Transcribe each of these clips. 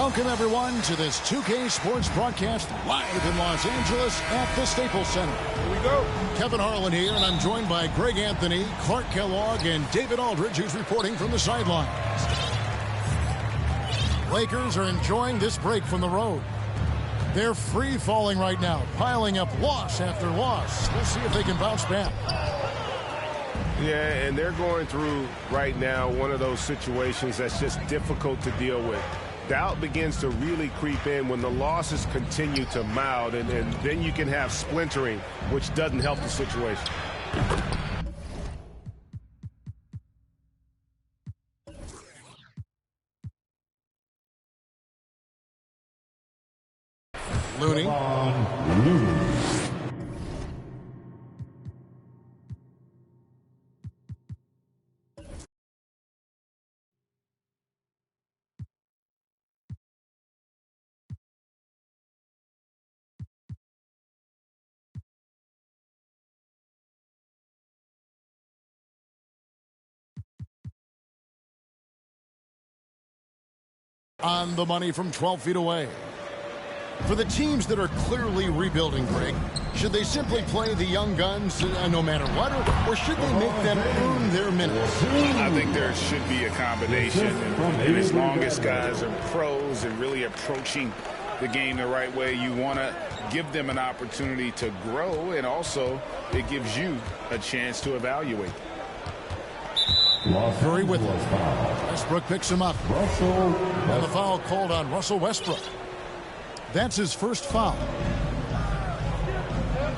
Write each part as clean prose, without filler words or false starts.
Welcome, everyone, to this 2K Sports broadcast live in Los Angeles at the Staples Center. Here we go. Kevin Harlan here, and I'm joined by Greg Anthony, Clark Kellogg, and David Aldridge, who's reporting from the sidelines. Lakers are enjoying this break from the road. They're free-falling right now, piling up loss after loss. We'll see if they can bounce back. Yeah, and they're going through right now one of those situations that's just difficult to deal with. Doubt begins to really creep in when the losses continue to mount, and then you can have splintering, which doesn't help the situation. Looney. On the money from 12 feet away. For the teams that are clearly rebuilding, Greg, should they simply play the young guns no matter what, or should they make them earn their minutes? I think there should be a combination. And as long as guys are pros and really approaching the game the right way, you want to give them an opportunity to grow, and also it gives you a chance to evaluate. Curry with it. Westbrook picks him up. And the foul called on Russell Westbrook. That's his first foul.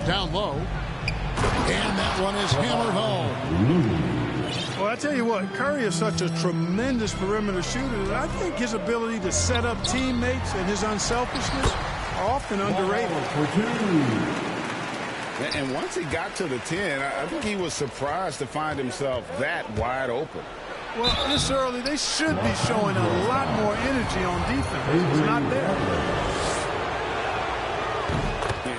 Down low. And that one is hammered home. Well, I tell you what, Curry is such a tremendous perimeter shooter that I think his ability to set up teammates and his unselfishness are often underrated. And once he got to the 10, I think he was surprised to find himself that wide open. Well, this early, they should be showing a lot more energy on defense. It's not there.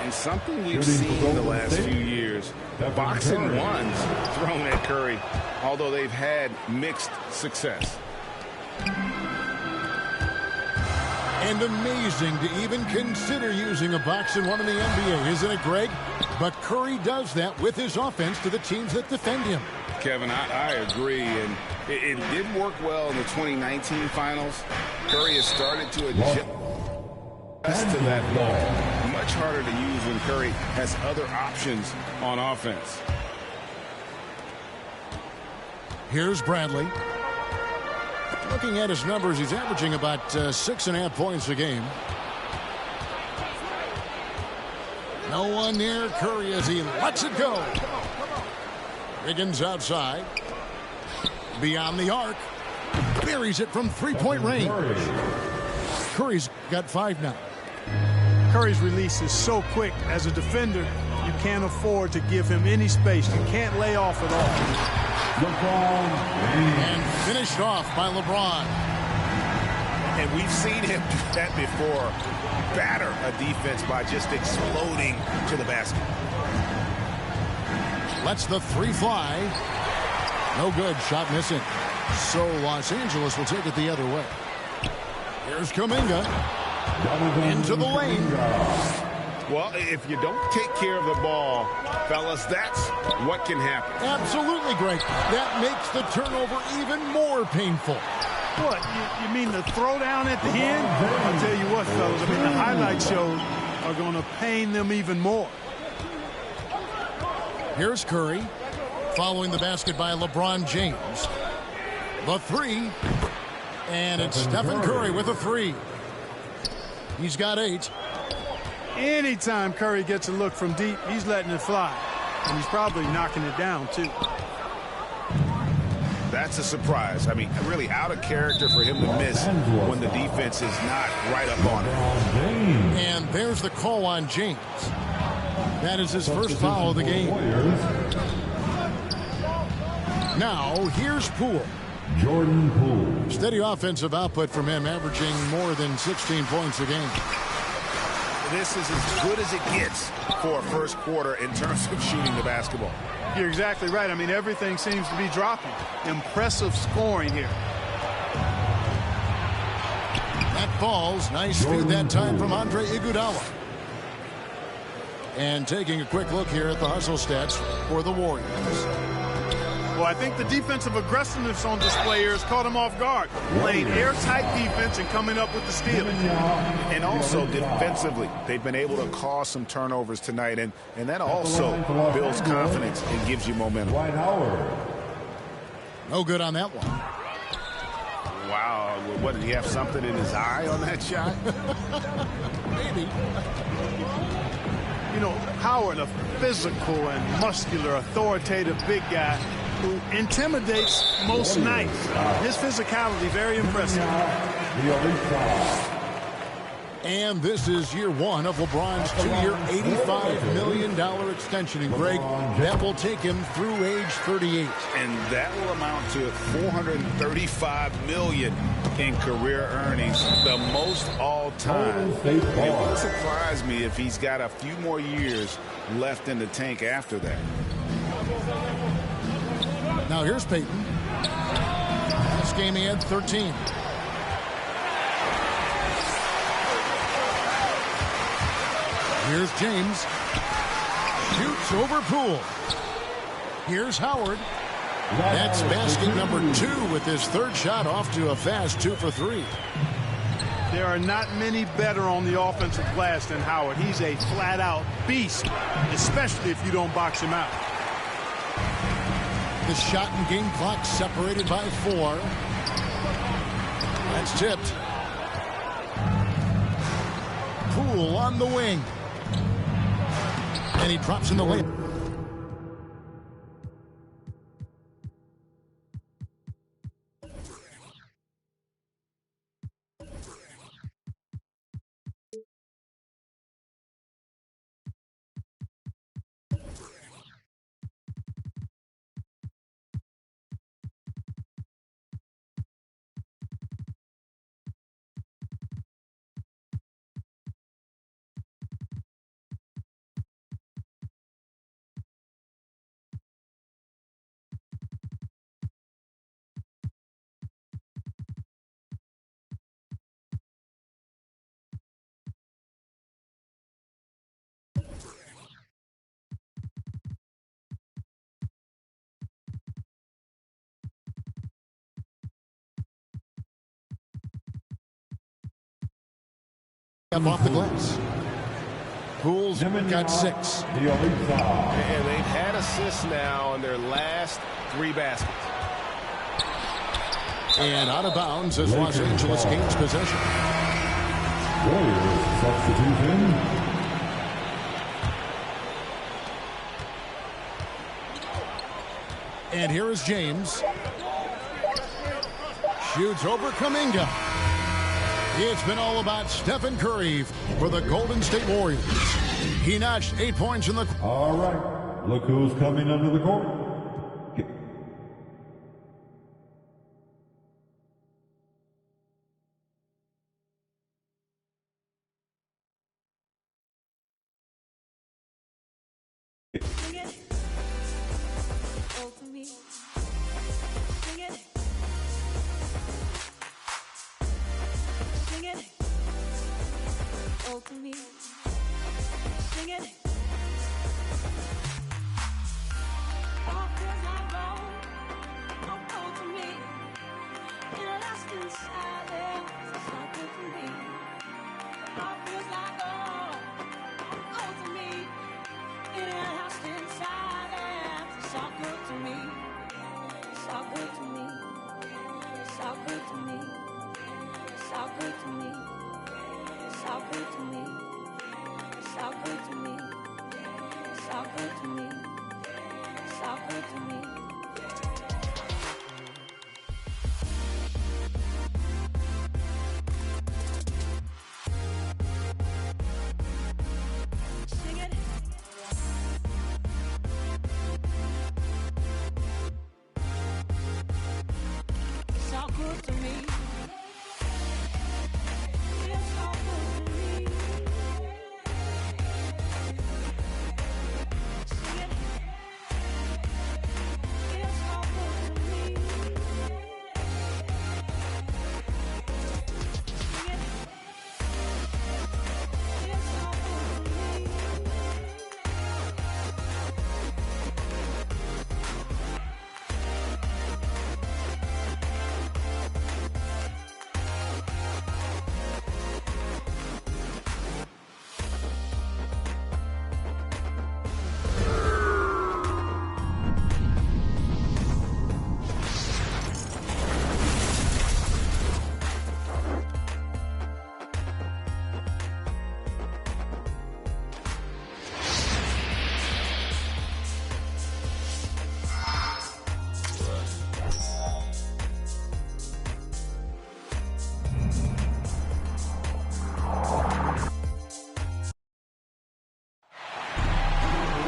And something we've seen in the last few years, boxing ones thrown at Curry, although they've had mixed success. And amazing to even consider using a box and one in the NBA, isn't it, Greg? But Curry does that with his offense to the teams that defend him. Kevin, I agree, and it did work well in the 2019 finals. Curry has started to adjust to that ball. Much harder to use when Curry has other options on offense. Here's Bradley. Looking at his numbers, he's averaging about 6.5 points a game. No one near Curry as he lets it go. Higgins outside. Beyond the arc. Buries it from three-point range. Curry's got 5 now. Curry's release is so quick. As a defender, you can't afford to give him any space. You can't lay off at all. And finished off by LeBron. And we've seen him do that before. Batter a defense by just exploding to the basket. Lets the 3 fly. No good. Shot missing. So Los Angeles will take it the other way. Here's Kuminga. Into the lane. Well, if you don't take care of the ball, fellas, that's what can happen. Absolutely, Greg. That makes the turnover even more painful. What, you mean the throwdown at the end? I'll tell you what, fellas, I mean, the highlight shows are going to pain them even more. Here's Curry, following the basket by LeBron James. The 3, and it's Stephen Curry with a 3. He's got 8. Anytime Curry gets a look from deep, he's letting it fly. And he's probably knocking it down, too. That's a surprise. I mean, really out of character for him to miss when the defense is not right up on him. And there's the call on James. That is his first foul of the game. Now, here's Poole. Jordan Poole. Steady offensive output from him, averaging more than 16 points a game. This is as good as it gets for a first quarter in terms of shooting the basketball. You're exactly right. I mean, everything seems to be dropping. Impressive scoring here. That falls. Nice feed that time from r.e.l.i.g.i.o.n. And taking a quick look here at the hustle stats for the Warriors. Well, I think the defensive aggressiveness on display here has caught him off guard. Playing airtight defense and coming up with the steal. And also defensively, they've been able to cause some turnovers tonight, and that also builds confidence and gives you momentum. No good on that one. Wow, what, did he have something in his eye on that shot? Maybe. You know, Howard, a physical and muscular, authoritative big guy who intimidates most nights. His physicality, very impressive. And this is year one of LeBron's two-year, $85 million extension. And, Greg, that will take him through age 38. And that will amount to $435 million in career earnings, the most all-time. It wouldn't surprise me if he's got a few more years left in the tank after that. Now here's Peyton. This game he had 13. Here's James. Shoots over Poole. Here's Howard. That's basket number 2 with his third shot off to a fast 2 for 3. There are not many better on the offensive glass than Howard. He's a flat-out beast, especially if you don't box him out. The shot and game clock separated by 4. That's tipped. Poole on the wing. And he drops in the lane. Up off the glass. Poole's got 6. And they've had assists now on their last 3 baskets. And out of bounds as Los Angeles gains possession. Warriors substitution. And here is James. Shoots over Kuminga. It's been all about Stephen Curry for the Golden State Warriors. He notched 8 points in the... All right. Look who's coming under the court. Sing it. Oh, to me. Sing it. Sing it. Oh, to me. Sing it. All feels like gold. Oh, to me. In a lasting silence. It's so good to me. All feels like gold. Oh, to me. In a lasting silence. It's all good to me. It's all good to me. It's all good to me. It's all good to me. It's all good to me. It's all good to me.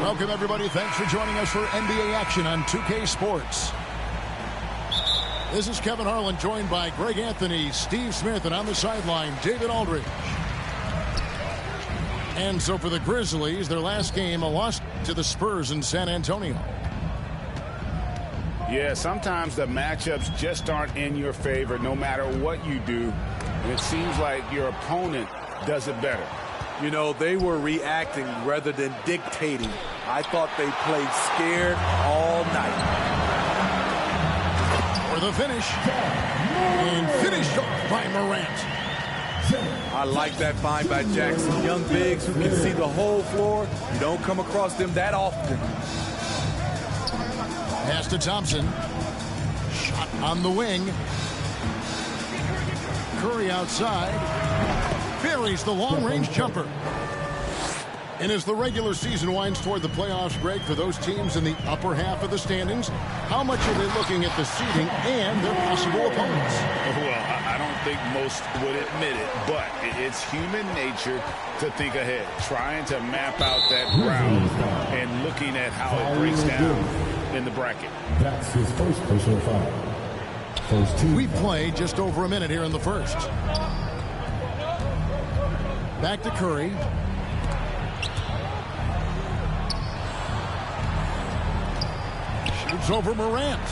Welcome, everybody. Thanks for joining us for NBA action on 2K Sports. This is Kevin Harlan, joined by Greg Anthony, Steve Smith, and on the sideline, David Aldridge. And so for the Grizzlies, their last game, a loss to the Spurs in San Antonio. Yeah, sometimes the matchups just aren't in your favor no matter what you do. And it seems like your opponent does it better. You know, they were reacting rather than dictating. I thought they played scared all night. For the finish. And finished off by Morant. I like that find by Jackson. Young bigs who can see the whole floor. You don't come across them that often. Pass to Thompson. Shot on the wing. Curry outside. Buries the long-range jumper. And as the regular season winds toward the playoffs, Greg, for those teams in the upper half of the standings, how much are they looking at the seeding and their possible opponents? Well, I don't think most would admit it, but it's human nature to think ahead, trying to map out that route and looking at how it breaks down in the bracket. That's his first personal foul. First team. We've played just over a minute here in the first. Back to Curry. Shoots over Morant.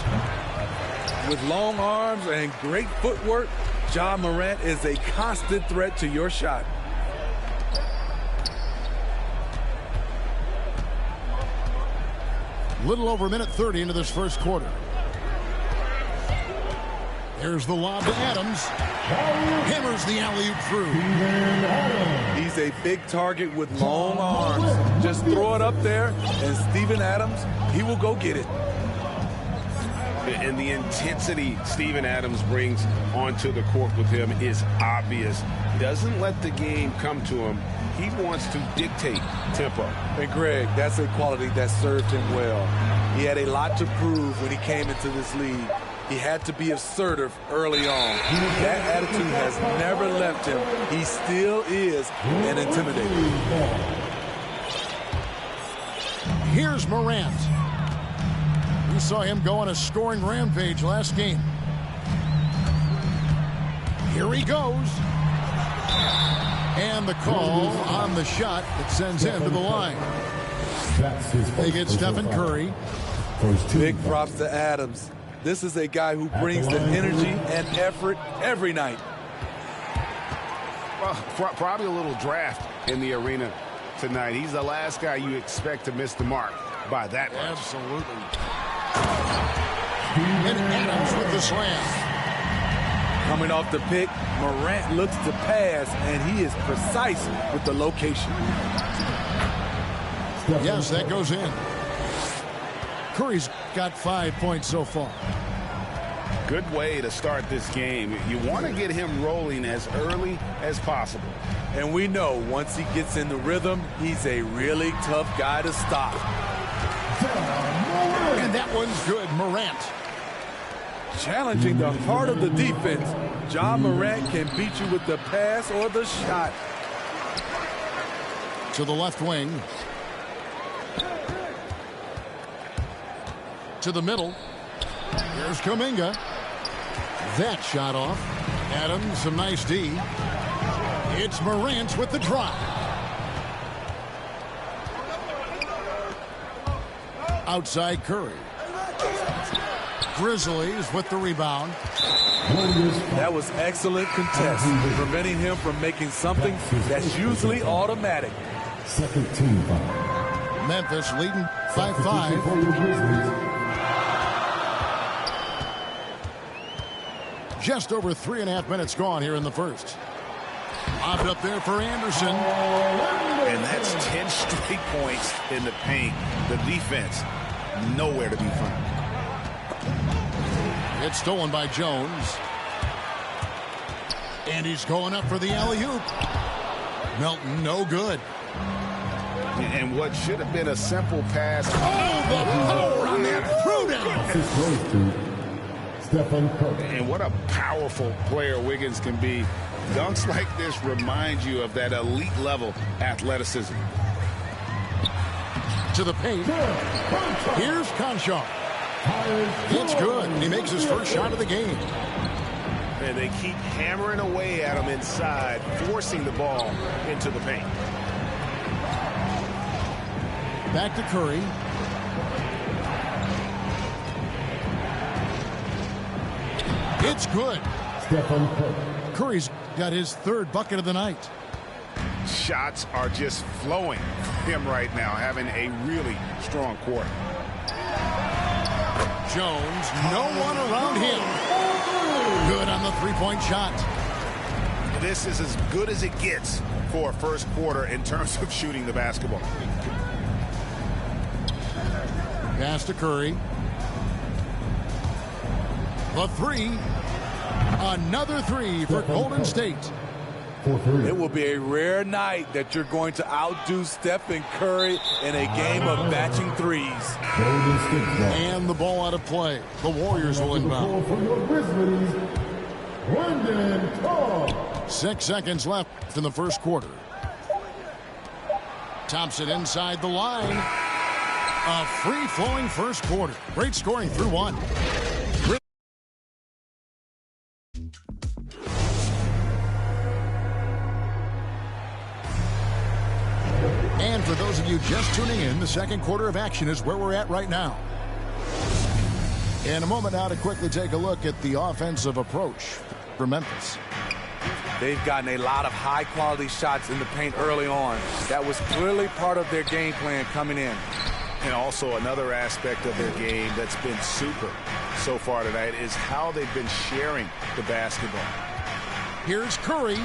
With long arms and great footwork, Ja Morant is a constant threat to your shot. Little over a minute 30 into this first quarter. There's the lob to Adams. Hammers the alley-oop through. He's a big target with long arms. Just throw it up there, and Steven Adams, he will go get it. And the intensity Steven Adams brings onto the court with him is obvious. He doesn't let the game come to him. He wants to dictate tempo. And Greg, that's a quality that served him well. He had a lot to prove when he came into this league. He had to be assertive early on. That attitude has never left him. He still is an intimidator. Here's Morant. We saw him go on a scoring rampage last game. Here he goes. And the call on the shot that sends him to the line. They get Stephen Curry. Big props to Adams. This is a guy who brings the energy and effort every night. Well, probably a little draft in the arena tonight. He's the last guy you expect to miss the mark by that much. Absolutely. And Adams with the slam. Coming off the pick, Morant looks to pass, and he is precise with the location. Yes, that goes in. Curry's got 5 points so far. Good way to start this game. You want to get him rolling as early as possible. And we know once he gets in the rhythm, he's a really tough guy to stop. And that one's good, Morant. Challenging the heart of the defense. Ja Morant can beat you with the pass or the shot. To the left wing. To the middle. Here's Kuminga. That shot off. Adams, some nice D. It's Morant with the drop. Outside Curry. Grizzlies with the rebound. That was excellent contest, preventing him from making something that's usually automatic. Second team foul. Memphis leading by 5. Just over 3.5 minutes gone here in the first. Lobbed up there for Anderson. And that's 10 straight points in the paint. The defense, nowhere to be found. It's stolen by Jones. And he's going up for the alley-oop. Melton, no good. And what should have been a simple pass. Oh, the power on that throw down. And what a powerful player Wiggins can be. Dunks like this remind you of that elite level athleticism. To the paint. Here's Conchar. It's good. He makes his first shot of the game. And they keep hammering away at him inside, forcing the ball into the paint. Back to Curry. It's good. Curry's got his third bucket of the night. Shots are just flowing for him right now, having a really strong quarter. Jones, no one around him. Good on the three-point shot. This is as good as it gets for a first quarter in terms of shooting the basketball. Pass to Curry. The three. Another three for Golden State. It will be a rare night that you're going to outdo Stephen Curry in a game of matching threes. And the ball out of play. The Warriors will inbound. 6 seconds left in the first quarter. Thompson inside the line. A free-flowing first quarter. Great scoring through one. And for those of you just tuning in, the second quarter of action is where we're at right now. In a moment now to quickly take a look at the offensive approach for Memphis. They've gotten a lot of high-quality shots in the paint early on. That was clearly part of their game plan coming in. And also another aspect of their game that's been super so far tonight is how they've been sharing the basketball. Here's Curry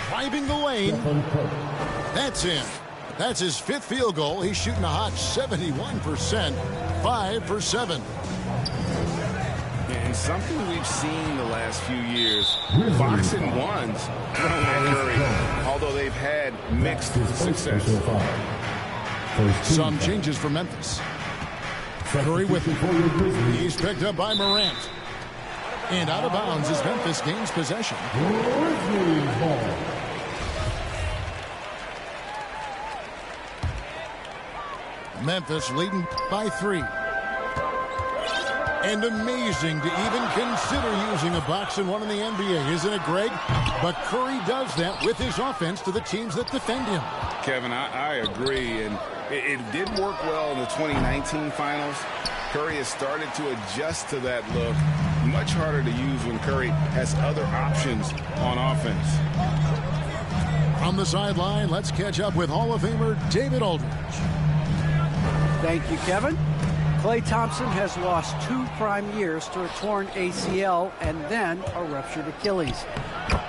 driving the lane. That's in. That's his fifth field goal. He's shooting a hot 71%, 5 for 7. And something we've seen the last few years, box and ones thrown at Curry, although they've had mixed success. Some changes for Memphis. Curry with it. He's picked up by Morant. And out of bounds as Memphis gains possession. Memphis leading by 3. And amazing to even consider using a box and one in the NBA, isn't it, Greg? But Curry does that with his offense to the teams that defend him. Kevin, I agree, and it did work well in the 2019 finals. Curry has started to adjust to that look. Much harder to use when Curry has other options on offense. From the sideline, let's catch up with Hall of Famer David Aldridge. Thank you, Kevin. Klay Thompson has lost 2 prime years to a torn ACL and then a ruptured Achilles.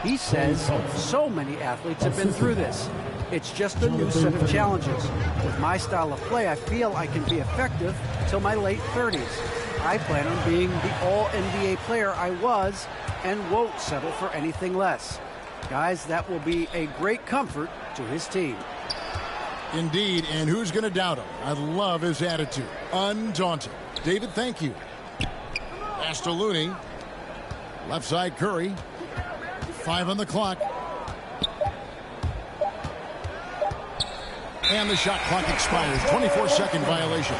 He says so many athletes have been through this. It's just a new set of challenges. With my style of play, I feel I can be effective till my late 30s. I plan on being the all-NBA player I was and won't settle for anything less. Guys, that will be a great comfort to his team. Indeed, and who's going to doubt him? I love his attitude. Undaunted. David, thank you. Pass to Looney. Left side Curry. 5 on the clock. And the shot clock expires. 24-second violation.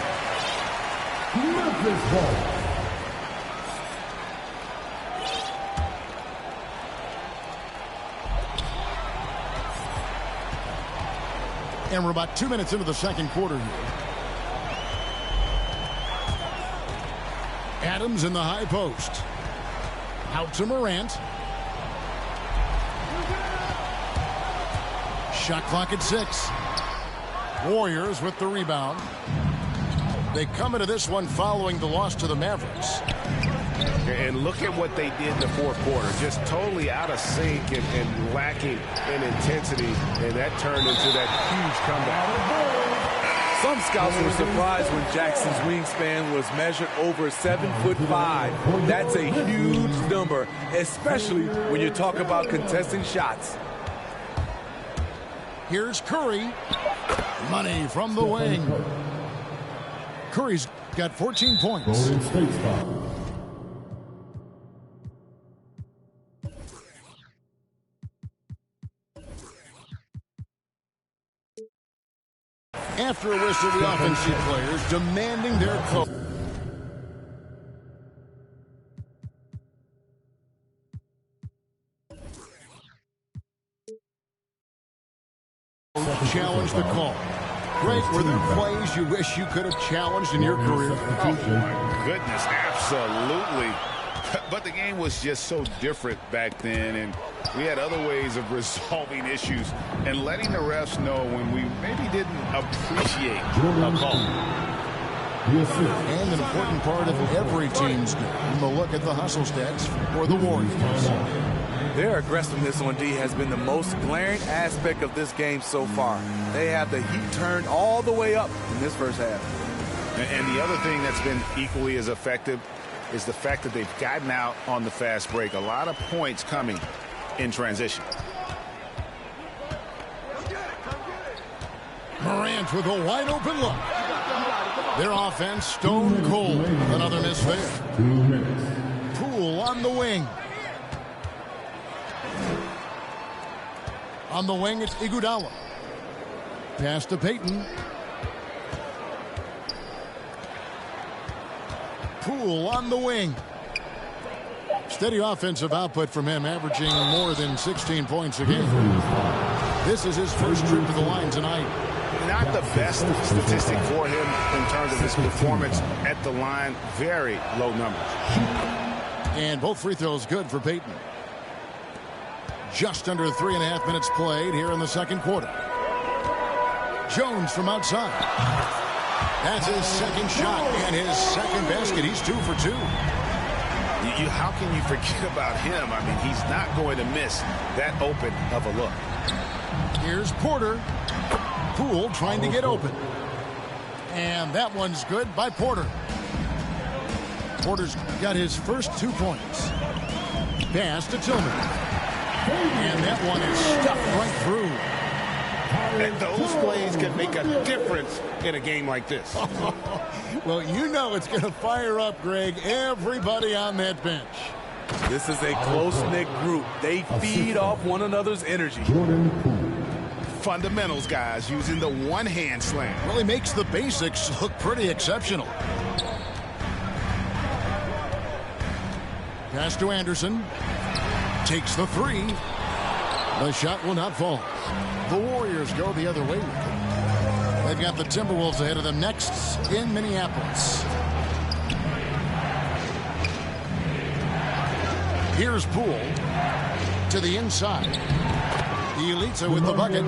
Memphis ball. And we're about 2 minutes into the second quarter here. Adams in the high post. Out to Morant. Shot clock at 6. Warriors with the rebound. They come into this one following the loss to the Mavericks. And look at what they did in the fourth quarter. Just totally out of sync and lacking in intensity. And that turned into that huge comeback. Some scouts were surprised when Jackson's wingspan was measured over 7'5". That's a huge number, especially when you talk about contesting shots. Here's Curry. Money from the wing. Curry's got 14 points. After After a whistle, we often see players demanding their coach. Challenge the call. Greg, were there plays you wish you could have challenged in your career? Oh, my goodness, absolutely. But the game was just so different back then, and we had other ways of resolving issues and letting the refs know when we maybe didn't appreciate a call. And an important part of every team's game, the look at the hustle stats for the Warriors. Their aggressiveness on D has been the most glaring aspect of this game so far. They have the heat turned all the way up in this first half. And the other thing that's been equally as effective is the fact that they've gotten out on the fast break. A lot of points coming in transition. Morant with a wide open look. Their offense stone cold. Another miss there. 2 minutes. Poole on the wing. On the wing, it's Iguodala. Pass to Payton. Poole on the wing. Steady offensive output from him, averaging more than 16 points a game. This is his first trip to the line tonight. Not the best statistic for him in terms of his performance at the line. Very low numbers. And both free throws good for Payton. Just under 3.5 minutes played here in the second quarter. Jones from outside. That's his second shot and his second basket. He's 2 for 2. How can you forget about him? I mean, he's not going to miss that open of a look. Here's Porter. Poole trying to get open. And that one's good by Porter. Porter's got his first 2 points. Pass to Tillman. And that one is stuffed right through. And those plays can make a difference in a game like this. Well, you know it's going to fire up, Greg, everybody on that bench. This is a close-knit group. They feed off one another's energy. Fundamentals, guys, using the one-hand slam. Really makes the basics look pretty exceptional. Pass to Anderson. Takes the 3. The shot will not fall. The Warriors go the other way with it. They've got the Timberwolves ahead of them next in Minneapolis. Here's Poole to the inside. r.e.l.i.g.i.o. with the bucket.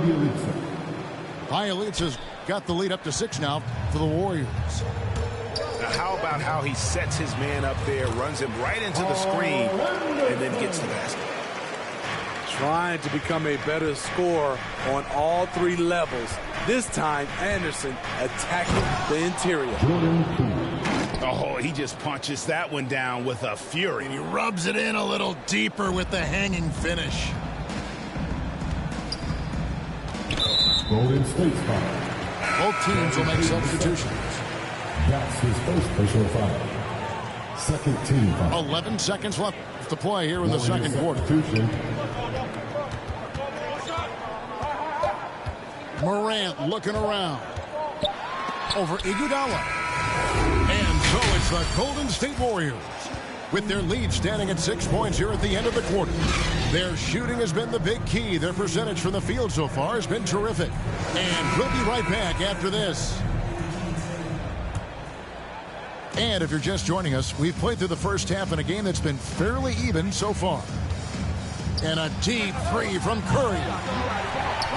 r.e.l.i.g.i.o's got the lead up to 6 now for the Warriors. Now, how about how he sets his man up there, runs him right into the screen, and then gets the basket. Trying to become a better scorer on all 3 levels. This time, Anderson attacking the interior. Oh, he just punches that one down with a fury. And he rubs it in a little deeper with the hanging finish. Golden State foul. Both teams will make substitutions. That's his first personal foul. Second team foul. 11 seconds left to play here in the second quarter. Morant looking around. Over Iguodala. And so it's the Golden State Warriors with their lead standing at 6 points here at the end of the quarter. Their shooting has been the big key. Their percentage from the field so far has been terrific. And we'll be right back after this. And if you're just joining us, we've played through the first half in a game that's been fairly even so far. And a deep 3 from Curry.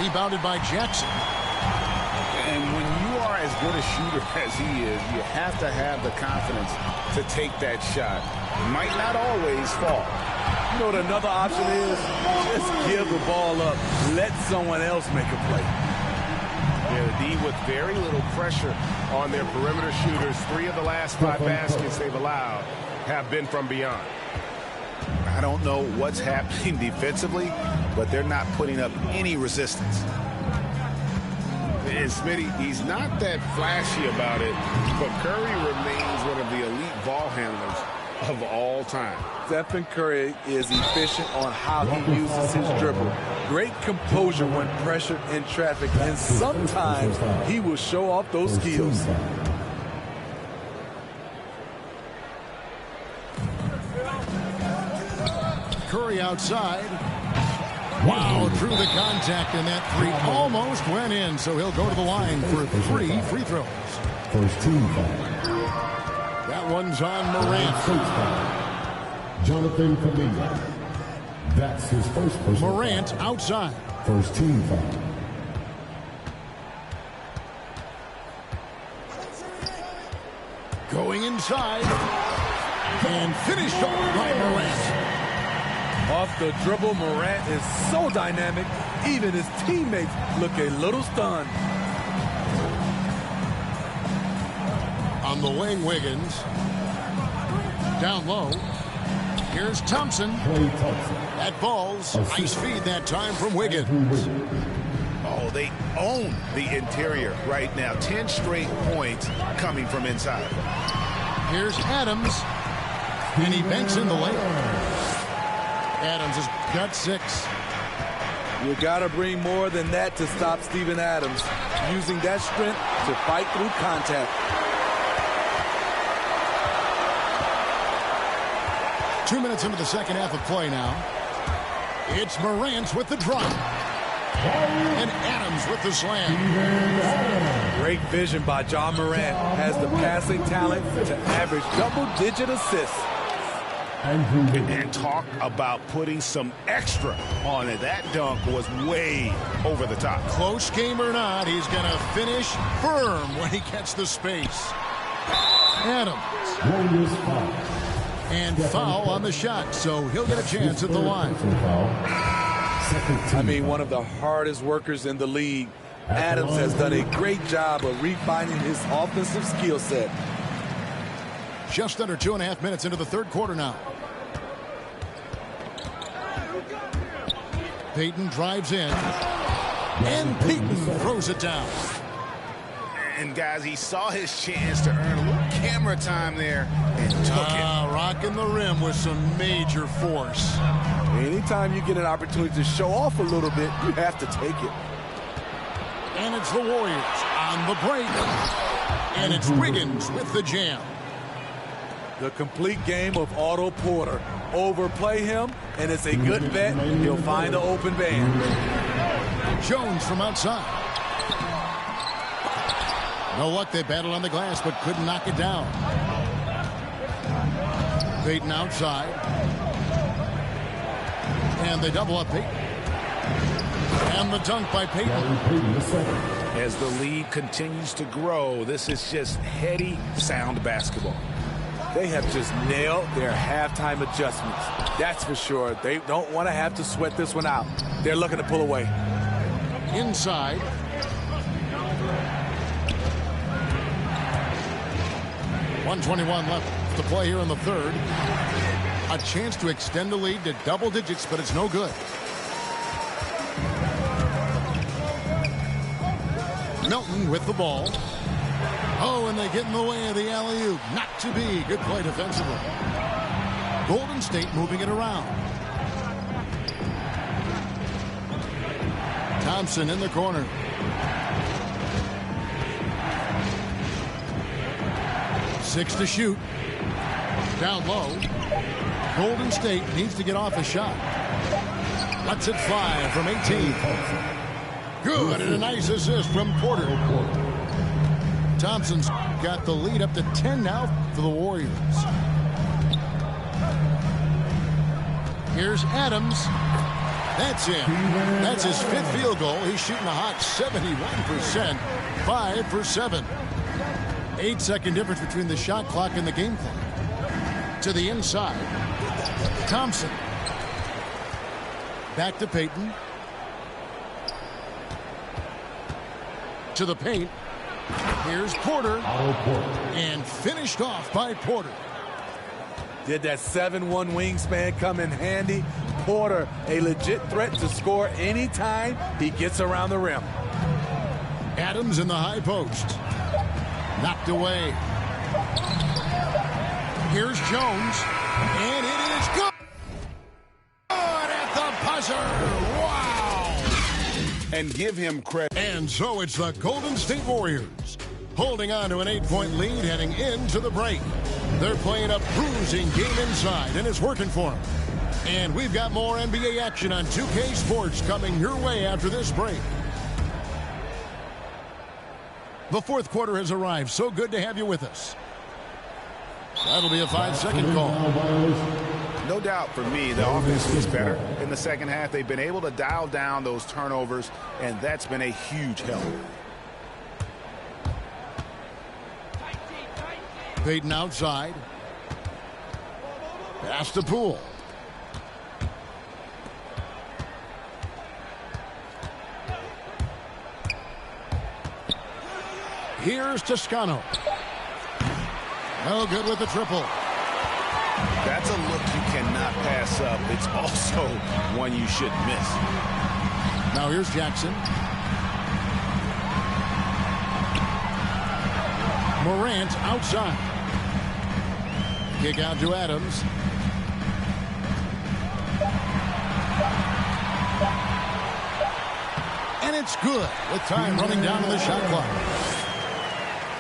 Rebounded by Jackson. And when you are as good a shooter as he is, you have to have the confidence to take that shot. It might not always fall. You know what another option is? Just give the ball up. Let someone else make a play. Yeah, the D with very little pressure on their perimeter shooters. 3 of the last 5 baskets they've allowed have been from beyond. I don't know what's happening defensively, but they're not putting up any resistance. And Smitty, he's not that flashy about it, but Curry remains one of the elite ball handlers of all time. Stephen Curry is efficient on how he uses his dribble. Great composure when pressured in traffic, and sometimes he will show off those skills. Curry outside. Wow, through the contact, and that three almost went in, so he'll go to the line for 3 free throws. First team foul. That one's on Morant. Jonathan Kaminga. That's his first personal Morant foul. outside. First team foul. Going inside. And finished off by Morant. Off the dribble, Morant is so dynamic, even his teammates look a little stunned. On the wing, Wiggins. Down low. Here's Thompson. That ball's nice feed that time from Wiggins. Oh, they own the interior right now. 10 straight points coming from inside. Here's Adams. And he banks in the layup. Adams has got 6. You got to bring more than that to stop Steven Adams, using that strength to fight through contact. 2 minutes into the second half of play now. It's Morant with the drop. And Adams with the slam. Great vision by John Morant. Has the passing talent to average double-digit assists. And talk about putting some extra on it. That dunk was way over the top. Close game or not, he's going to finish firm when he gets the space. Adams. And foul on the shot, so he'll get a chance at the line. I mean, one of the hardest workers in the league. Adams has done a great job of refining his offensive skill set. Just under 2.5 minutes into the third quarter now. Payton drives in. And Payton throws it down. And, guys, he saw his chance to earn a little camera time there and took it. Rocking the rim with some major force. Anytime you get an opportunity to show off a little bit, you have to take it. And it's the Warriors on the break. And it's Wiggins with the jam. The complete game of Otto Porter. Overplay him, and it's a good bet. He'll find the open man. Jones from outside. No luck, they battled on the glass, but couldn't knock it down. Payton outside. And they double up Payton. And the dunk by Payton. As the lead continues to grow, this is just heady, sound basketball. They have just nailed their halftime adjustments. That's for sure. They don't want to have to sweat this one out. They're looking to pull away. Inside. .121 left to play here in the third. A chance to extend the lead to double digits, but it's no good. Milton with the ball. Oh, and they get in the way of the alley-oop. Not to be. Good play defensively. Golden State moving it around. Thompson in the corner. Six to shoot. Down low. Golden State needs to get off a shot. Lets it fly from 18. Good, and a nice assist from Porter. Thompson's got the lead up to 10 now for the Warriors. Here's Adams. That's in. That's his 5th field goal. He's shooting a hot 71%. 5 for 7. 8-second difference between the shot clock and the game clock. To the inside. Thompson. Back to Payton. To the paint. Here's Porter. And finished off by Porter. Did that 7'1" wingspan come in handy? Porter, a legit threat to score anytime he gets around the rim. Adams in the high post. Knocked away. Here's Jones, and it is good at the buzzer. Wow! And give him credit. And so it's the Golden State Warriors holding on to an 8-point lead heading into the break. They're playing a bruising game inside, and it's working for them. And we've got more NBA action on 2K Sports coming your way after this break. The fourth quarter has arrived. So good to have you with us. That'll be a 5-second call. No doubt for me, the offense is better in the second half. They've been able to dial down those turnovers, and that's been a huge help. Payton outside. Pass to Poole. Here's Toscano. No good with the triple. That's a look you cannot pass up. It's also one you shouldn't miss. Now here's Jackson. Morant outside. Kick out to Adams. And it's good with time running down to the shot clock.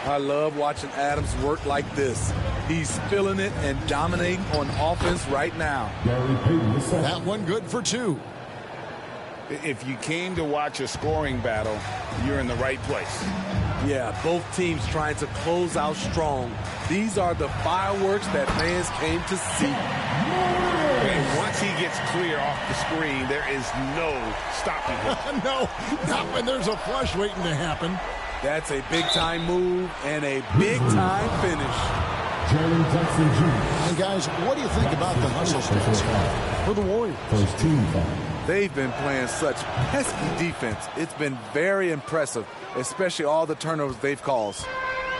I love watching Adams work like this. He's feeling it and dominating on offense right now. That one good for two. If you came to watch a scoring battle, you're in the right place. Yeah, both teams trying to close out strong. These are the fireworks that fans came to see. And once he gets clear off the screen, there is no stopping him. No, not when there's a flush waiting to happen. That's a big-time move and a big-time finish. And guys, what do you think about the hustle stats for the Warriors? First team foul. They've been playing such pesky defense. It's been very impressive, especially all the turnovers they've caused.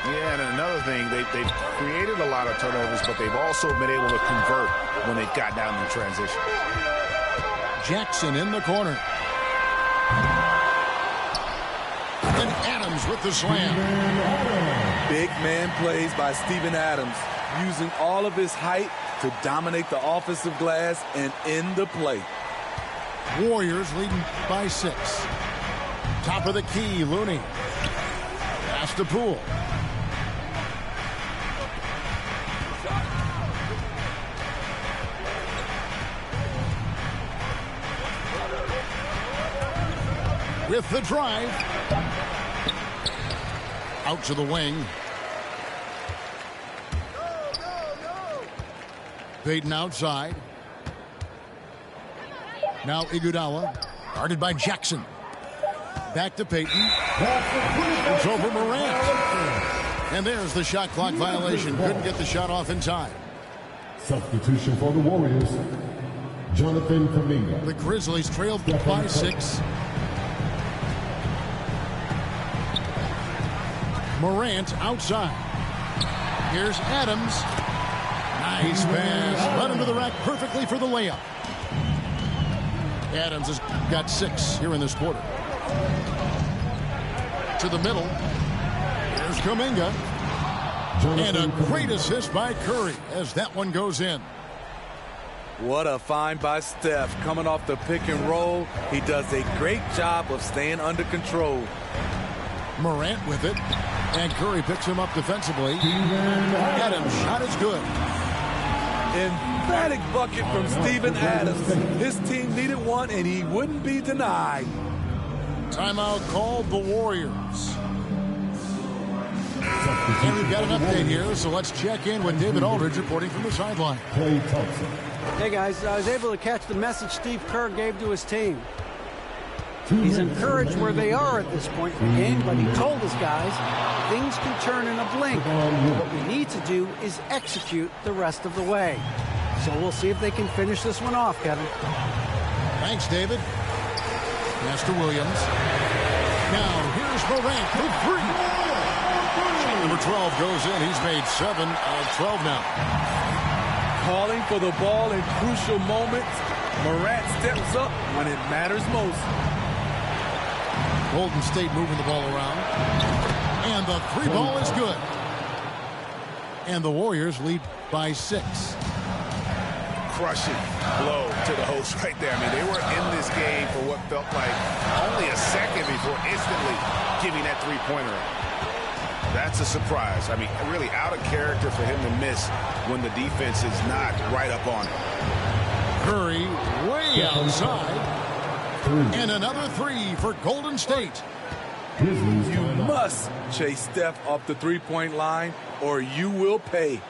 Yeah, and another thing, they've created a lot of turnovers, but they've also been able to convert when they've got down in transition. Jackson in the corner. And Adams with the slam. Big man plays by Steven Adams, using all of his height to dominate the offensive glass and end the play. Warriors leading by 6. Top of the key, Looney. Pass to Poole. With the drive. Out to the wing. Payton outside. Now Iguodala, guarded by Jackson. Back to Payton. It's over Morant. And there's the shot clock violation. Couldn't get the shot off in time. Substitution for the Warriors, Jonathan Kuminga. The Grizzlies trailed by 6. Morant outside. Here's Adams. Nice pass. Run into the rack perfectly for the layup. Adams has got 6 here in this quarter. To the middle. Here's Kuminga. And a great assist by Curry as that one goes in. What a find by Steph. Coming off the pick and roll, he does a great job of staying under control. Morant with it. And Curry picks him up defensively. Adams' shot is good. Emphatic bucket from Steven Adams. His team needed one, and he wouldn't be denied. Timeout called the Warriors. And we've got an update here, so let's check in with David Aldridge reporting from the sideline. Hey, guys, I was able to catch the message Steve Kerr gave to his team. He's encouraged where they are at this point in the game, but he told his guys things can turn in a blink. What we need to do is execute the rest of the way. So we'll see if they can finish this one off, Kevin. Thanks, David. Pass to Williams. Now, here's Morant for 3. Number 12 goes in. He's made 7 out of 12 now. Calling for the ball in crucial moments. Morant steps up when it matters most. Golden State moving the ball around. And the 3 ball is good. And the Warriors lead by 6. Crushing blow to the host right there. I mean, they were in this game for what felt like only a second before instantly giving that three-pointer. That's a surprise. I mean, really out of character for him to miss when the defense is not right up on it. Curry way outside. And another 3 for Golden State. You must chase Steph off the three-point line or you will pay.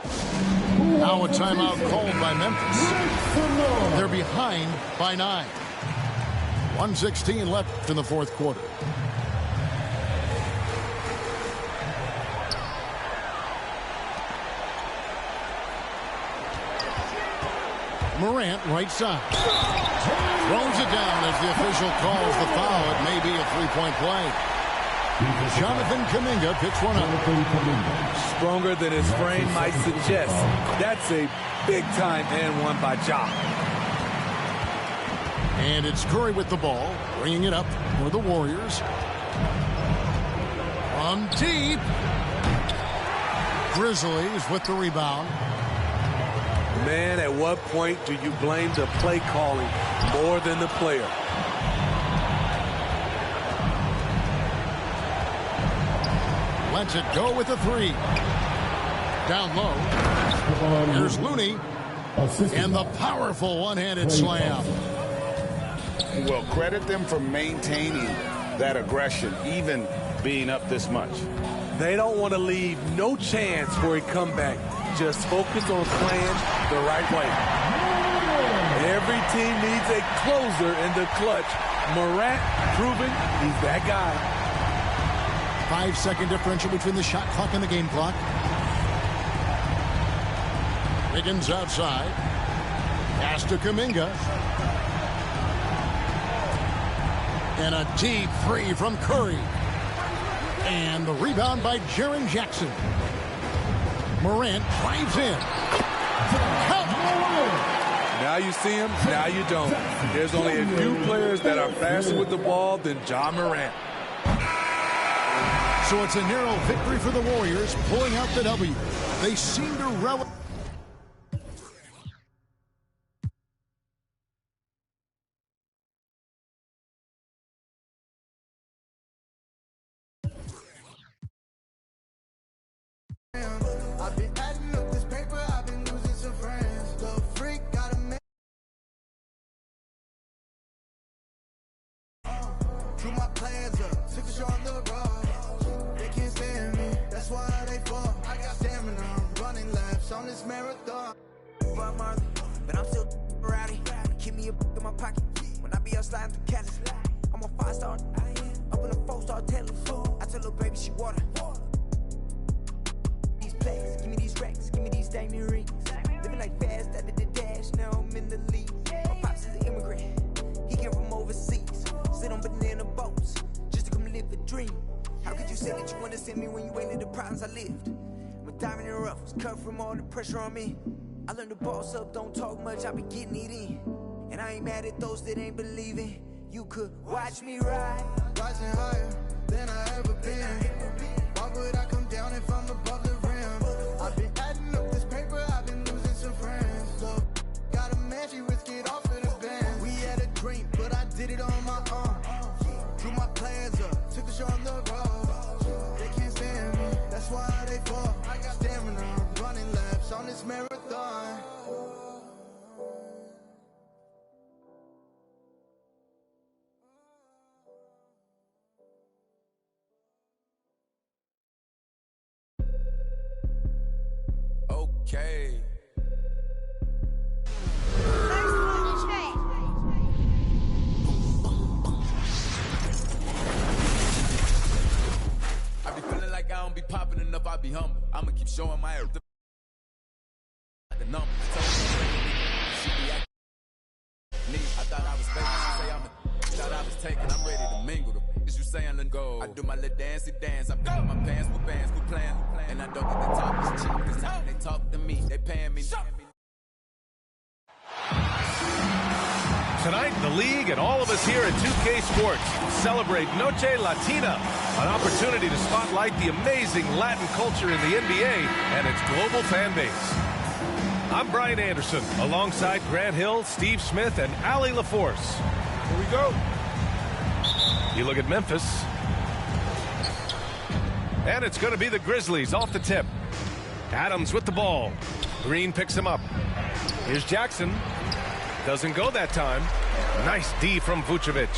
Now a timeout called by Memphis. They're behind by 9. 1:16 left in the fourth quarter. Morant, right side. Throws it down as the official calls the foul. It may be a three-point play. Jonathan Kuminga picks one up. Stronger than his frame might suggest. That's a big-time and one by Ja. And it's Curry with the ball, bringing it up for the Warriors. From deep. Grizzlies with the rebound. Man, at what point do you blame the play calling more than the player? Lets it go with a 3. Down low. Here's Looney. And the powerful one-handed slam. Well, credit them for maintaining that aggression, even being up this much. They don't want to leave no chance for a comeback. Just focus on playing the right way. Every team needs a closer in the clutch. Morant proving he's that guy. 5-second differential between the shot clock and the game clock. Wiggins outside. Pass to Kuminga. And a deep 3 from Curry. And the rebound by Jaren Jackson. Morant drives in. Now you see him, now you don't. There's only a few players that are faster with the ball than Ja Morant. So it's a narrow victory for the Warriors, pulling out the W. They seem to relish. I've been adding up this paper, I've been losing some friends. The freak gotta make. Drew my plans up, took a shot on the road. They can't stand me, that's why they fall. I got stamina, I'm running laps on this marathon. But I'm still rowdy. Keep me a book in my pocket. When I be out sliding through Cali, I'm a 5-star. Up in a 4-star Taylor. I tell little baby she water. Give me these racks, give me these diamond rings. Living like fast, I did the dash, now I'm in the league. My pops is an immigrant, he came from overseas. Sit on banana boats, just to come live the dream. How could you say that you wanna send me when you ain't in the problems I lived? My diamond and rough was cut from all the pressure on me. I learned to boss up, don't talk much, I be getting it in. And I ain't mad at those that ain't believing. You could watch me ride. Rising higher than I ever been. Why would I come down if I'm above the rim? I've been adding up this paper, I've been losing some friends. So, got a man, she risk it off in the band. We had a dream, but I did it on my own. Drew my plans up, took a shot on the road. They can't stand me, that's why they fall. I got stamina, I'm running laps on this marathon. Okay. I be feeling like I don't be popping enough, I be humble. I'ma keep showing my the numbers. I thought I was fake. She say thought I was taking. I'm ready to mingle. The you saying let go. I do my little dancey dance. I pick up my pants with bands, who playing. And I don't get the talk is cheap. Cause they talk to me, they paying me. Tonight, the league and all of us here at 2K Sports celebrate Noche Latina, an opportunity to spotlight the amazing Latin culture in the NBA and its global fan base. I'm Brian Anderson, alongside Grant Hill, Steve Smith, and Allie LaForce. Here we go. You look at Memphis. And it's going to be the Grizzlies off the tip. Adams with the ball. Green picks him up. Here's Jackson. Doesn't go that time. Nice D from Vucevic.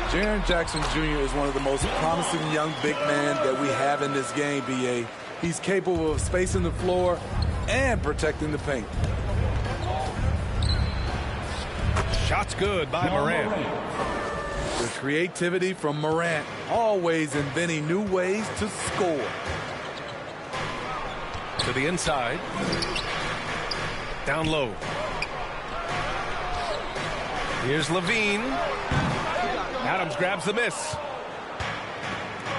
Jaren Jackson Jr. is one of the most promising young big men that we have in this game, B.A. He's capable of spacing the floor and protecting the paint. Shot's good by Morant. The creativity from Morant, always inventing new ways to score. To the inside. Down low. Here's Levine. Adams grabs the miss.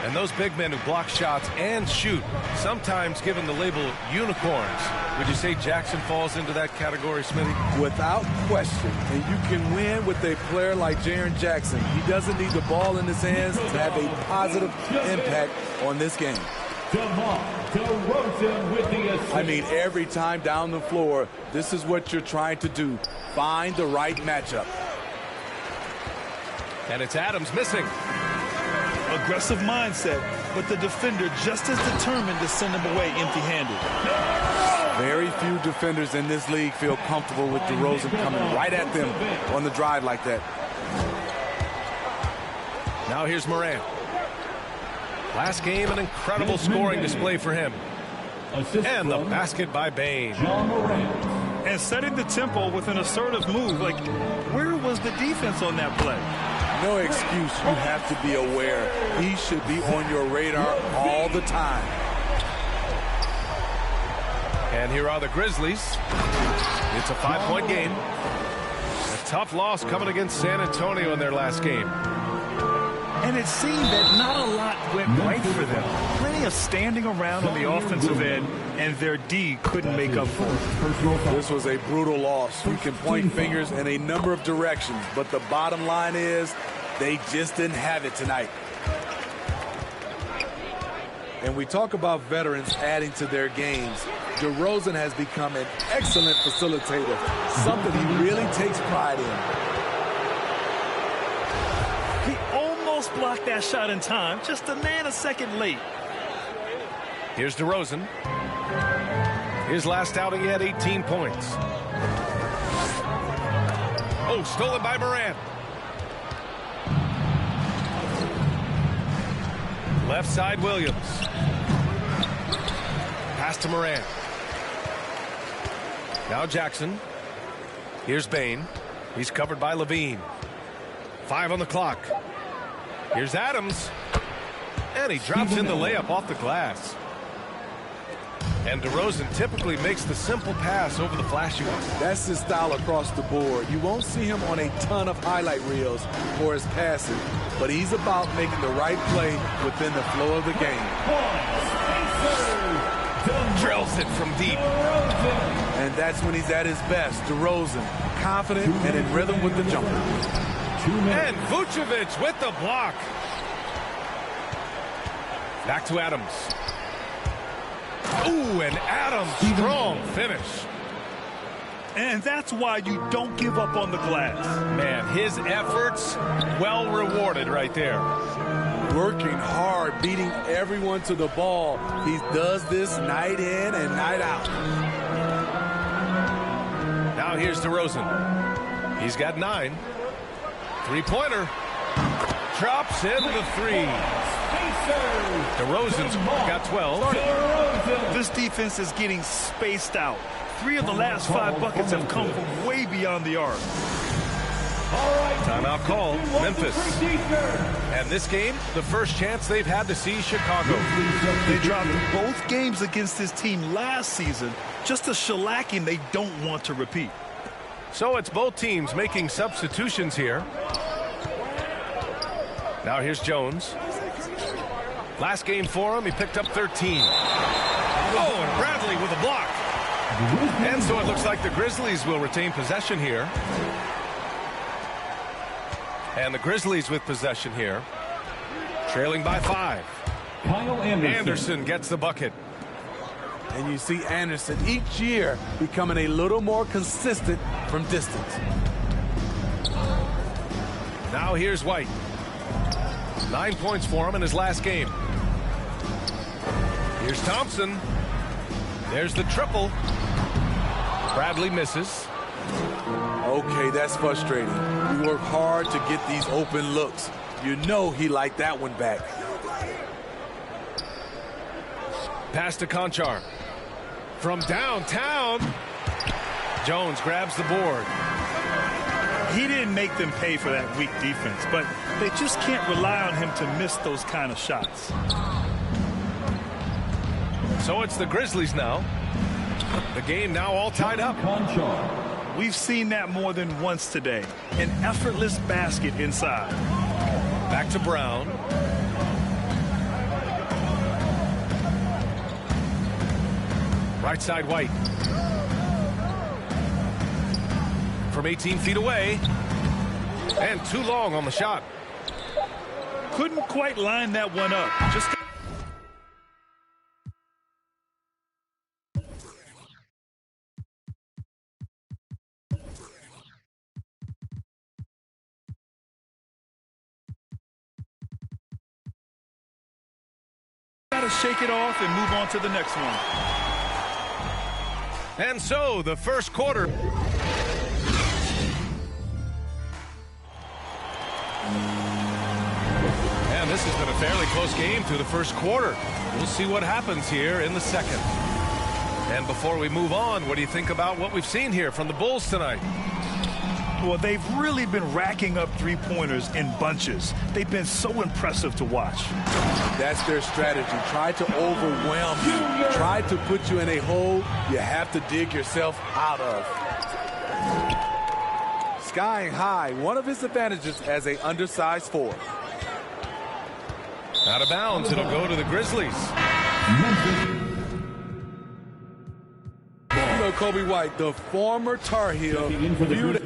And those big men who block shots and shoot, sometimes given the label unicorns. Would you say Jackson falls into that category, Smitty? Without question. And you can win with a player like Jaren Jackson. He doesn't need the ball in his hands to have a positive impact on this game. I mean, every time down the floor, this is what you're trying to do. Find the right matchup. And it's Adams missing. Aggressive mindset, but the defender just as determined to send him away empty-handed. Very few defenders in this league feel comfortable with DeRozan coming right at them on the drive like that. Now here's Morant. Last game, an incredible scoring display for him. And the basket by Bane. And setting the tempo with an assertive move. Like, where was the defense on that play? No excuse. You have to be aware. He should be on your radar all the time. And here are the Grizzlies. It's a 5-point game. A tough loss coming against San Antonio in their last game. And it seemed that not a lot went right for them. Plenty of standing around on the offensive end, and their D couldn't make up for it. This was a brutal loss. We can point fingers in a number of directions, but the bottom line is they just didn't have it tonight. And we talk about veterans adding to their games. DeRozan has become an excellent facilitator, something he really takes pride in. Blocked that shot in time, just a nanosecond late. Here's DeRozan. His last outing, he had 18 points. Oh, stolen by Morant. Left side, Williams. Pass to Morant. Now Jackson. Here's Bane. He's covered by Levine. 5 on the clock. Here's Adams, and he drops in the layup off the glass. And DeRozan typically makes the simple pass over the flashy one. That's his style across the board. You won't see him on a ton of highlight reels for his passing, but he's about making the right play within the flow of the game. Drills it from deep. And that's when he's at his best. DeRozan, confident and in rhythm with the jumper. And Vucevic with the block. Back to Adams. Ooh, and Adams, strong finish. And that's why you don't give up on the glass. Man, his efforts well rewarded right there. Working hard, beating everyone to the ball. He does this night in and night out. Now here's DeRozan. He's got 9. Three-pointer. Drops in the 3. DeRozan's got 12. This defense is getting spaced out. 3 of the last 5 buckets have come from way beyond the arc. Timeout call, Memphis. And this game, the first chance they've had to see Chicago. They dropped both games against this team last season. Just a shellacking they don't want to repeat. So it's both teams making substitutions here. Now here's Jones. Last game for him, he picked up 13. Oh, and Bradley with a block. And so it looks like the Grizzlies will retain possession here. And the Grizzlies with possession here. Trailing by 5. Kyle Anderson gets the bucket. And you see Anderson each year becoming a little more consistent from distance. Now here's White. 9 points for him in his last game. Here's Thompson. There's the triple. Bradley misses. Okay, that's frustrating. We work hard to get these open looks. You know he liked that one back. Pass to Conchar. From downtown, Jones grabs the board. He didn't make them pay for that weak defense, but they just can't rely on him to miss those kind of shots. So it's the Grizzlies now. The game now all tied up. We've seen that more than once today. An effortless basket inside. Back to Brown. Right side White. From 18 feet away. And too long on the shot. Couldn't quite line that one up. Just gotta shake it off and move on to the next one. And so the first quarter. And this has been a fairly close game through the first quarter. We'll see what happens here in the second. And before we move on, what do you think about what we've seen here from the Bulls tonight? Well, they've really been racking up three-pointers in bunches. They've been so impressive to watch. That's their strategy. Try to overwhelm you. Try to put you in a hole you have to dig yourself out of. Skying high, one of his advantages as an undersized forward. Out of bounds, it'll go to the Grizzlies. You know, Kobe White, the former Tar Heel, viewed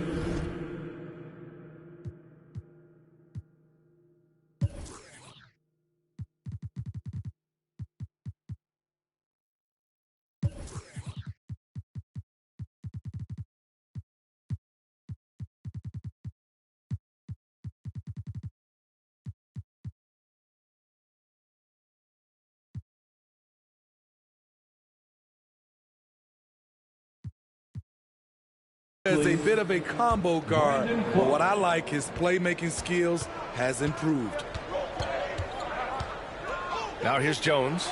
as a bit of a combo guard, but what I like, his playmaking skills has improved. Now here's Jones.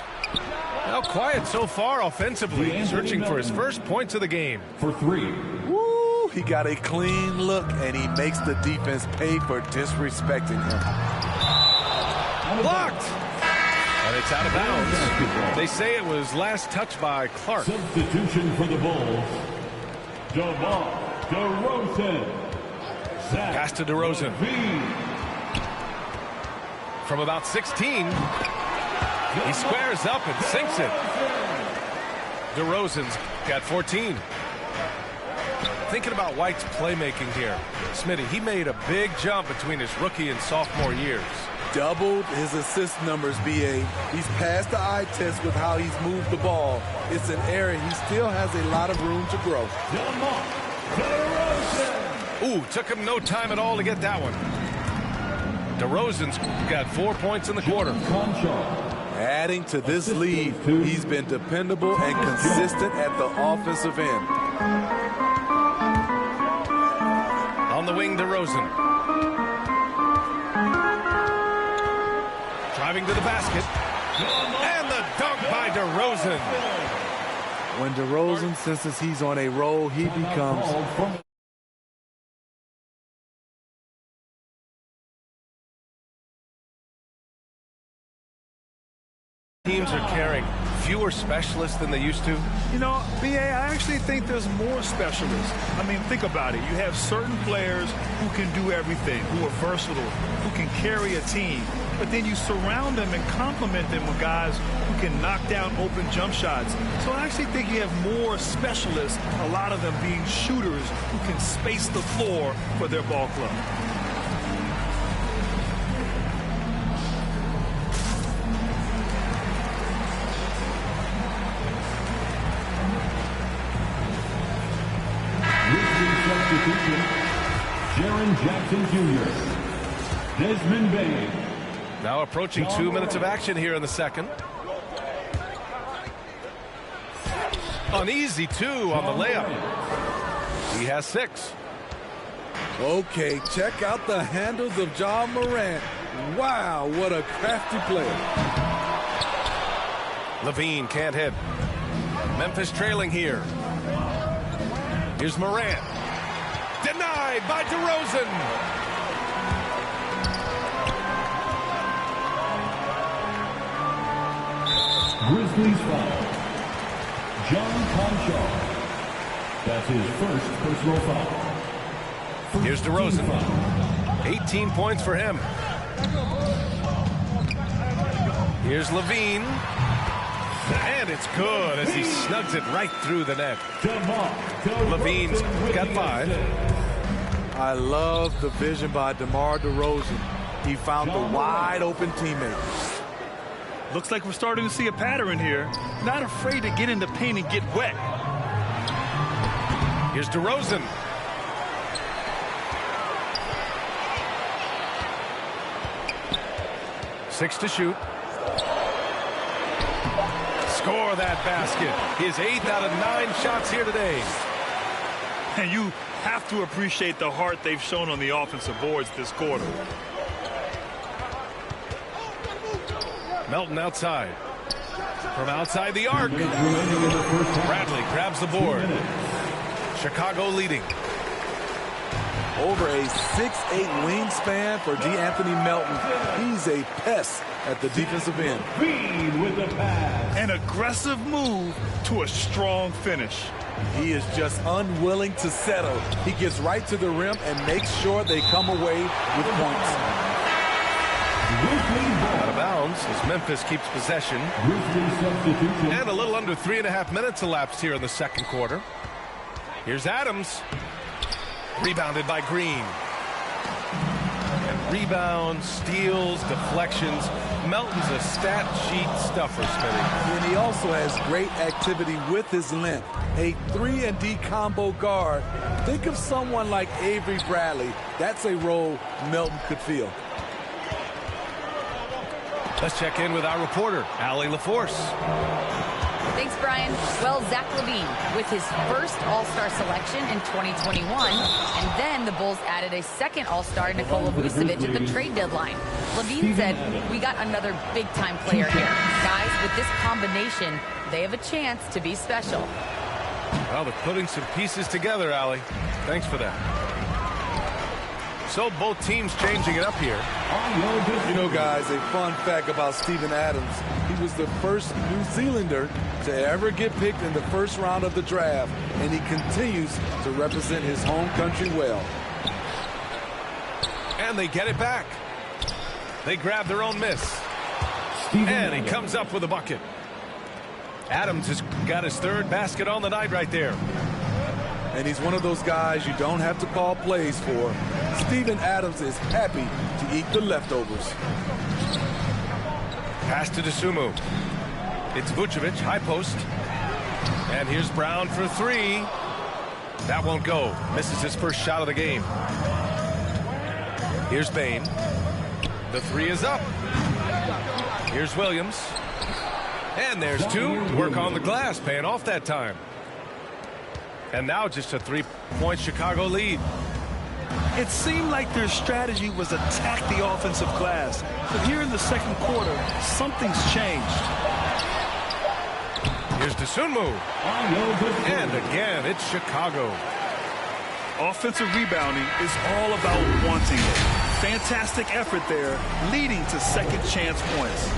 Now quiet so far offensively, searching for his first points of the game. For 3. Woo, he got a clean look, and he makes the defense pay for disrespecting him. Blocked! And it's out of bounds. They say it was last touched by Clark. Substitution for the Bulls. DeRozan. Pass to DeRozan. From about 16, he squares up and sinks it. DeRozan's got 14. Thinking about White's playmaking here, Smitty, he made a big jump between his rookie and sophomore years. Doubled his assist numbers, B.A. He's passed the eye test with how he's moved the ball. It's an area he still has a lot of room to grow. Ooh, took him no time at all to get that one. DeRozan's got 4 points in the quarter. Adding to this lead, he's been dependable and consistent at the offensive end. On the wing, DeRozan. Driving to the basket. And the dunk by DeRozan. When DeRozan senses he's on a roll, he becomes... Teams are carrying fewer specialists than they used to. You know, B.A., I actually think there's more specialists. I mean, think about it. You have certain players who can do everything, who are versatile, who can carry a team. But then you surround them and complement them with guys who can knock down open jump shots. So I actually think you have more specialists, a lot of them being shooters who can space the floor for their ball club. Jaron Jackson Jr., Desmond Bain. Now approaching 2 minutes of action here in the second. An easy 2 on the layup. He has 6. Okay, check out the handles of Ja Morant. Wow, what a crafty player. Levine can't hit. Memphis trailing here. Here's Morant. Denied by DeRozan. Grizzlies foul. John Conchar. That's his first personal foul. Here's DeRozan. 18 points for him. Here's Levine. And it's good as he snugs it right through the net. Levine's got 5. I love the vision by DeMar DeRozan. He found the wide open teammate. Looks like we're starting to see a pattern here. Not afraid to get in the paint and get wet. Here's DeRozan. Six to shoot. Score that basket. His 8th out of 9 shots here today. And you have to appreciate the heart they've shown on the offensive boards this quarter. Melton outside. From outside the arc. Bradley grabs the board. Chicago leading. Over a 6'8" wingspan for DeAnthony Melton. He's a pest at the defensive end. With the pass. An aggressive move to a strong finish. He is just unwilling to settle. He gets right to the rim and makes sure they come away with points. Out of bounds as Memphis keeps possession. And a little under 3.5 minutes elapsed here in the second quarter. Here's Adams. Rebounded by Green. And rebounds, steals, deflections. Melton's a stat sheet stuffer, Smitty. And he also has great activity with his length. A 3-and-D combo guard. Think of someone like Avery Bradley. That's a role Melton could fill. Let's check in with our reporter, Allie LaForce. Thanks, Brian. Well, Zach LaVine with his first All-Star selection in 2021, and then the Bulls added a second All-Star, Nikola Vucevic, at the trade deadline. LaVine said, "We got another big-time player here. Guys, with this combination, they have a chance to be special." Well, they're putting some pieces together, Allie. Thanks for that. So both teams changing it up here. You know, guys, a fun fact about Steven Adams. He was the first New Zealander to ever get picked in the first round of the draft, and he continues to represent his home country well. And they get it back. They grab their own miss. And he comes up with a bucket. Adams has got his 3rd basket on the night right there. And he's one of those guys you don't have to call plays for. Steven Adams is happy to eat the leftovers. Pass to DeSumo. It's Vucevic, high post. And here's Brown for 3. That won't go. Misses his first shot of the game. Here's Bain. The 3 is up. Here's Williams. And there's 2. Work on the glass, paying off that time. And now just a 3-point Chicago lead. It seemed like their strategy was attack the offensive glass. But here in the second quarter, something's changed. Here's DeSumo. And again, it's Chicago. Offensive rebounding is all about wanting it. Fantastic effort there, leading to second chance points.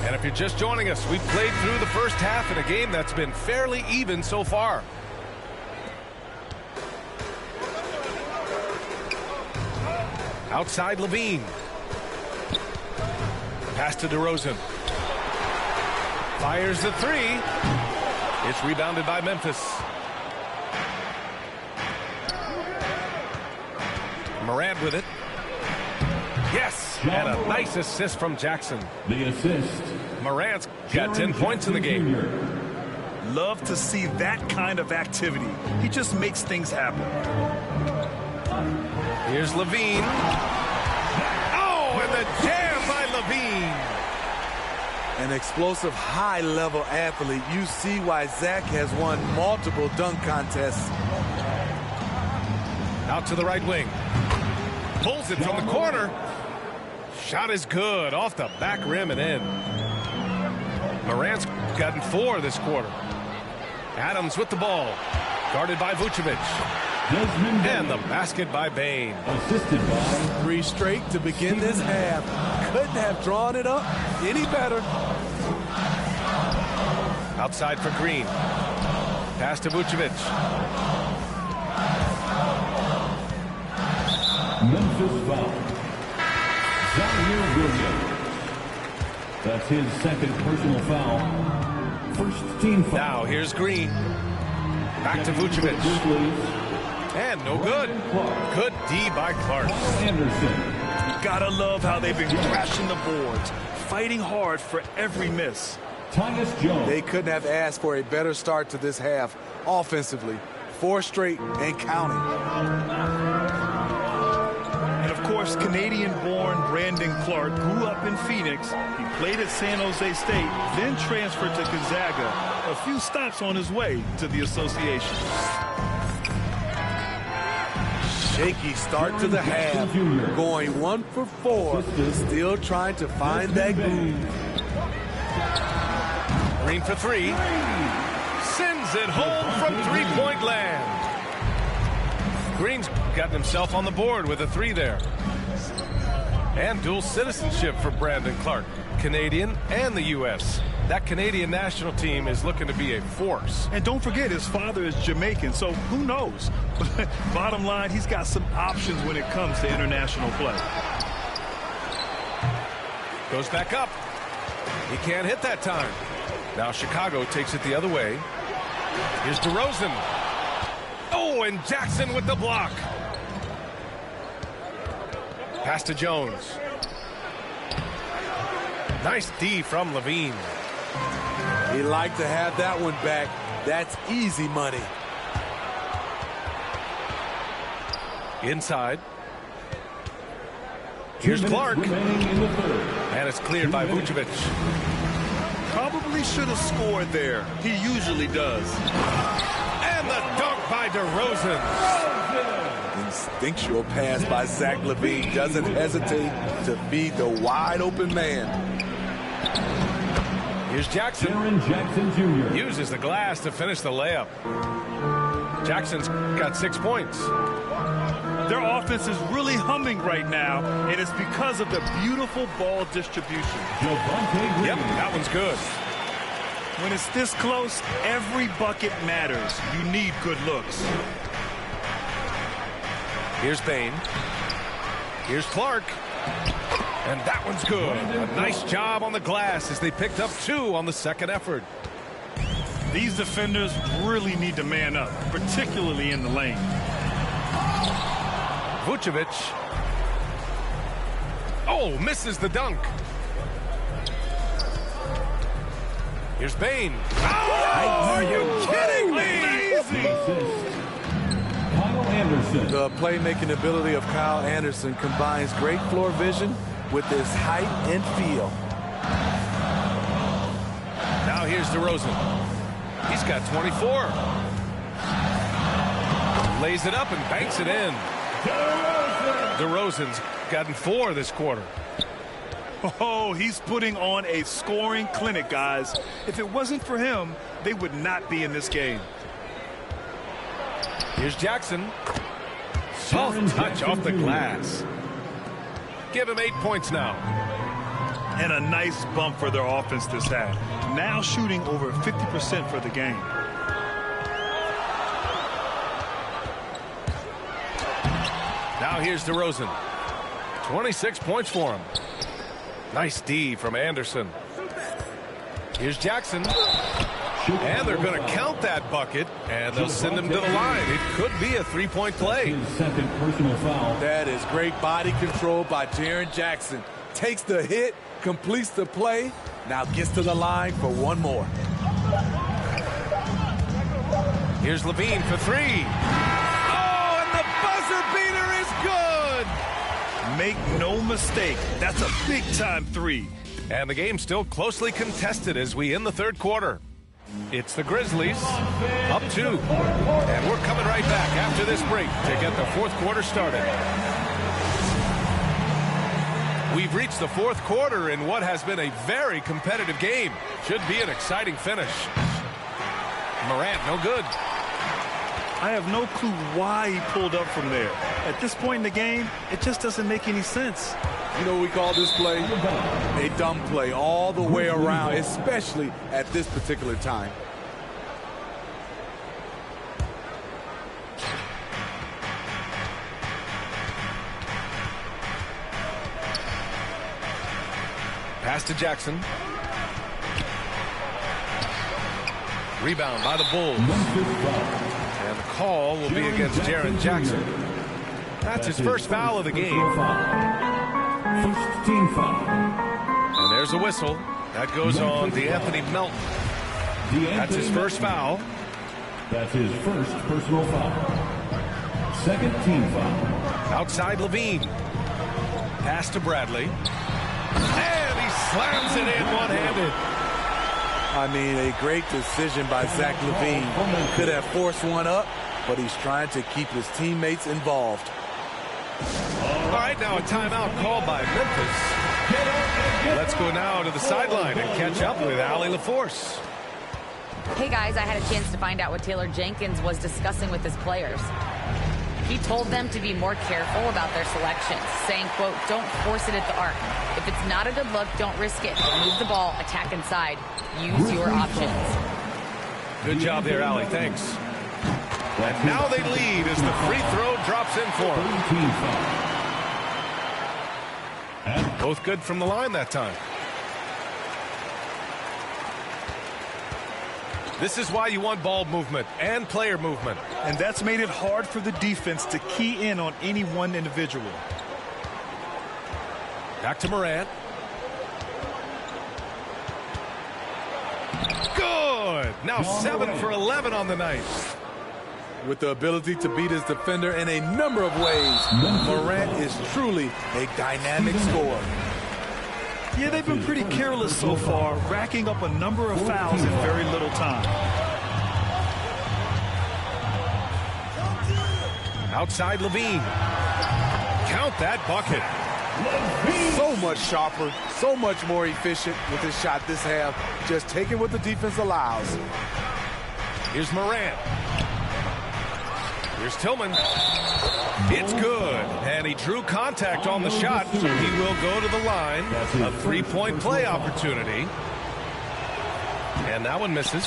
And if you're just joining us, we've played through the first half in a game that's been fairly even so far. Outside Levine. Pass to DeRozan. Fires the three. It's rebounded by Memphis. Morant with it. Yes, and a nice assist from Jackson. The assist. Morant's got 10 points in the game. Love to see that kind of activity. He just makes things happen. Here's Levine. Oh, and the jam by Levine. An explosive, high-level athlete. You see why Zach has won multiple dunk contests. Out to the right wing. Pulls it from the corner. Shot is good. Off the back rim and in. Morant's gotten 4 this quarter. Adams with the ball. Guarded by Vucevic. And the basket by Bane. Assisted by 3 straight to begin this half. Couldn't have drawn it up any better. Outside for Green. Pass to Vucevic. Memphis foul. Zaire Williams. That's his second personal foul. First team foul. Now here's Green. Back to Vucevic. And no good. Good D by Clark. Anderson. You gotta love how they've been crashing the boards, fighting hard for every miss. Tyus Jones. They couldn't have asked for a better start to this half offensively. 4 straight and counting. And of course, Canadian-born Brandon Clark grew up in Phoenix. He played at San Jose State, then transferred to Gonzaga. A few stops on his way to the association. Shaky start to the half. Going 1 for 4. Still trying to find that groove. Green for 3. Sends it home from 3-point land. Green's gotten himself on the board with a 3 there. And dual citizenship for Brandon Clark. Canadian and the U.S. That Canadian national team is looking to be a force. And don't forget, his father is Jamaican, so who knows? Bottom line, he's got some options when it comes to international play. Goes back up. He can't hit that time. Now Chicago takes it the other way. Here's DeRozan. Oh, and Jackson with the block. Pass to Jones. Nice D from Levine. He'd like to have that one back. That's easy money. Inside. Here's Clark. And it's cleared by Vucevic. Probably should have scored there. He usually does. And the dunk by DeRozan. Instinctual pass by Zach Levine. Doesn't hesitate to feed the wide open man. Here's Jackson. Jackson Jr. Uses the glass to finish the layup. Jackson's got 6 points. Their offense is really humming right now, and it's because of the beautiful ball distribution. Yep, that one's good. When it's this close, every bucket matters. You need good looks. Here's Bane. Here's Clark. And that one's good. A nice job on the glass as they picked up 2 on the second effort. These defenders really need to man up, particularly in the lane. Vucevic. Oh, misses the dunk. Here's Bane. Oh, are you kidding me? Kyle Anderson. The playmaking ability of Kyle Anderson combines great floor vision with his height and feel. Now here's DeRozan. He's got 24. Lays it up and banks it in. DeRozan's gotten 4 this quarter. Oh, he's putting on a scoring clinic, guys. If it wasn't for him, they would not be in this game. Here's Jackson. Soft touch off the glass. Give him 8 points now. And a nice bump for their offense this half. Now shooting over 50% for the game. Now here's DeRozan. 26 points for him. Nice D from Anderson. Here's Jackson. And they're going to count that bucket, and they'll send him to the line. It could be a three-point play. Second personal foul. That is great body control by Jaren Jackson. Takes the hit, completes the play, now gets to the line for one more. Here's Levine for three. Oh, and the buzzer beater is good. Make no mistake, that's a big-time three. And the game's still closely contested as we end the third quarter. It's the Grizzlies up 2. And we're coming right back after this break to get the fourth quarter started. We've reached the fourth quarter in what has been a very competitive game. Should be an exciting finish. Morant, no good. I have no clue why he pulled up from there. At this point in the game, it just doesn't make any sense. You know what we call this play? A dumb play all the way around, especially at this particular time. Pass to Jackson. Rebound by the Bulls. And the call will be against Jaren Jackson. That's his first foul of the game. First team foul. And there's a whistle. That goes on DeAnthony Melton. That's his first foul. That's his first personal foul. Second team foul. Outside Levine. Pass to Bradley. And he slams it in one-handed. I mean, a great decision by Zach Levine. Could have forced one up, but he's trying to keep his teammates involved. All right, now a timeout called by Memphis. Let's go now to the sideline and catch up with Allie LaForce. Hey guys, I had a chance to find out what Taylor Jenkins was discussing with his players. He told them to be more careful about their selections, saying, quote, don't force it at the arc. If it's not a good look, don't risk it. Move the ball, attack inside. Use your options. Good job there, Allie. Thanks. And now they lead as the free throw drops in for them. Both good from the line that time. This is why you want ball movement and player movement. And that's made it hard for the defense to key in on any one individual. Back to Morant. Good. Now 7 for 11 on the night. With the ability to beat his defender in a number of ways, Morant is truly a dynamic scorer. Yeah, they've been pretty careless so far, racking up a number of fouls in very little time. Outside Levine. Count that bucket. So much sharper, so much more efficient with his shot this half. Just taking what the defense allows. Here's Morant. Here's Tillman. It's good. And he drew contact on the shot, so he will go to the line. A three-point play opportunity. And that one misses.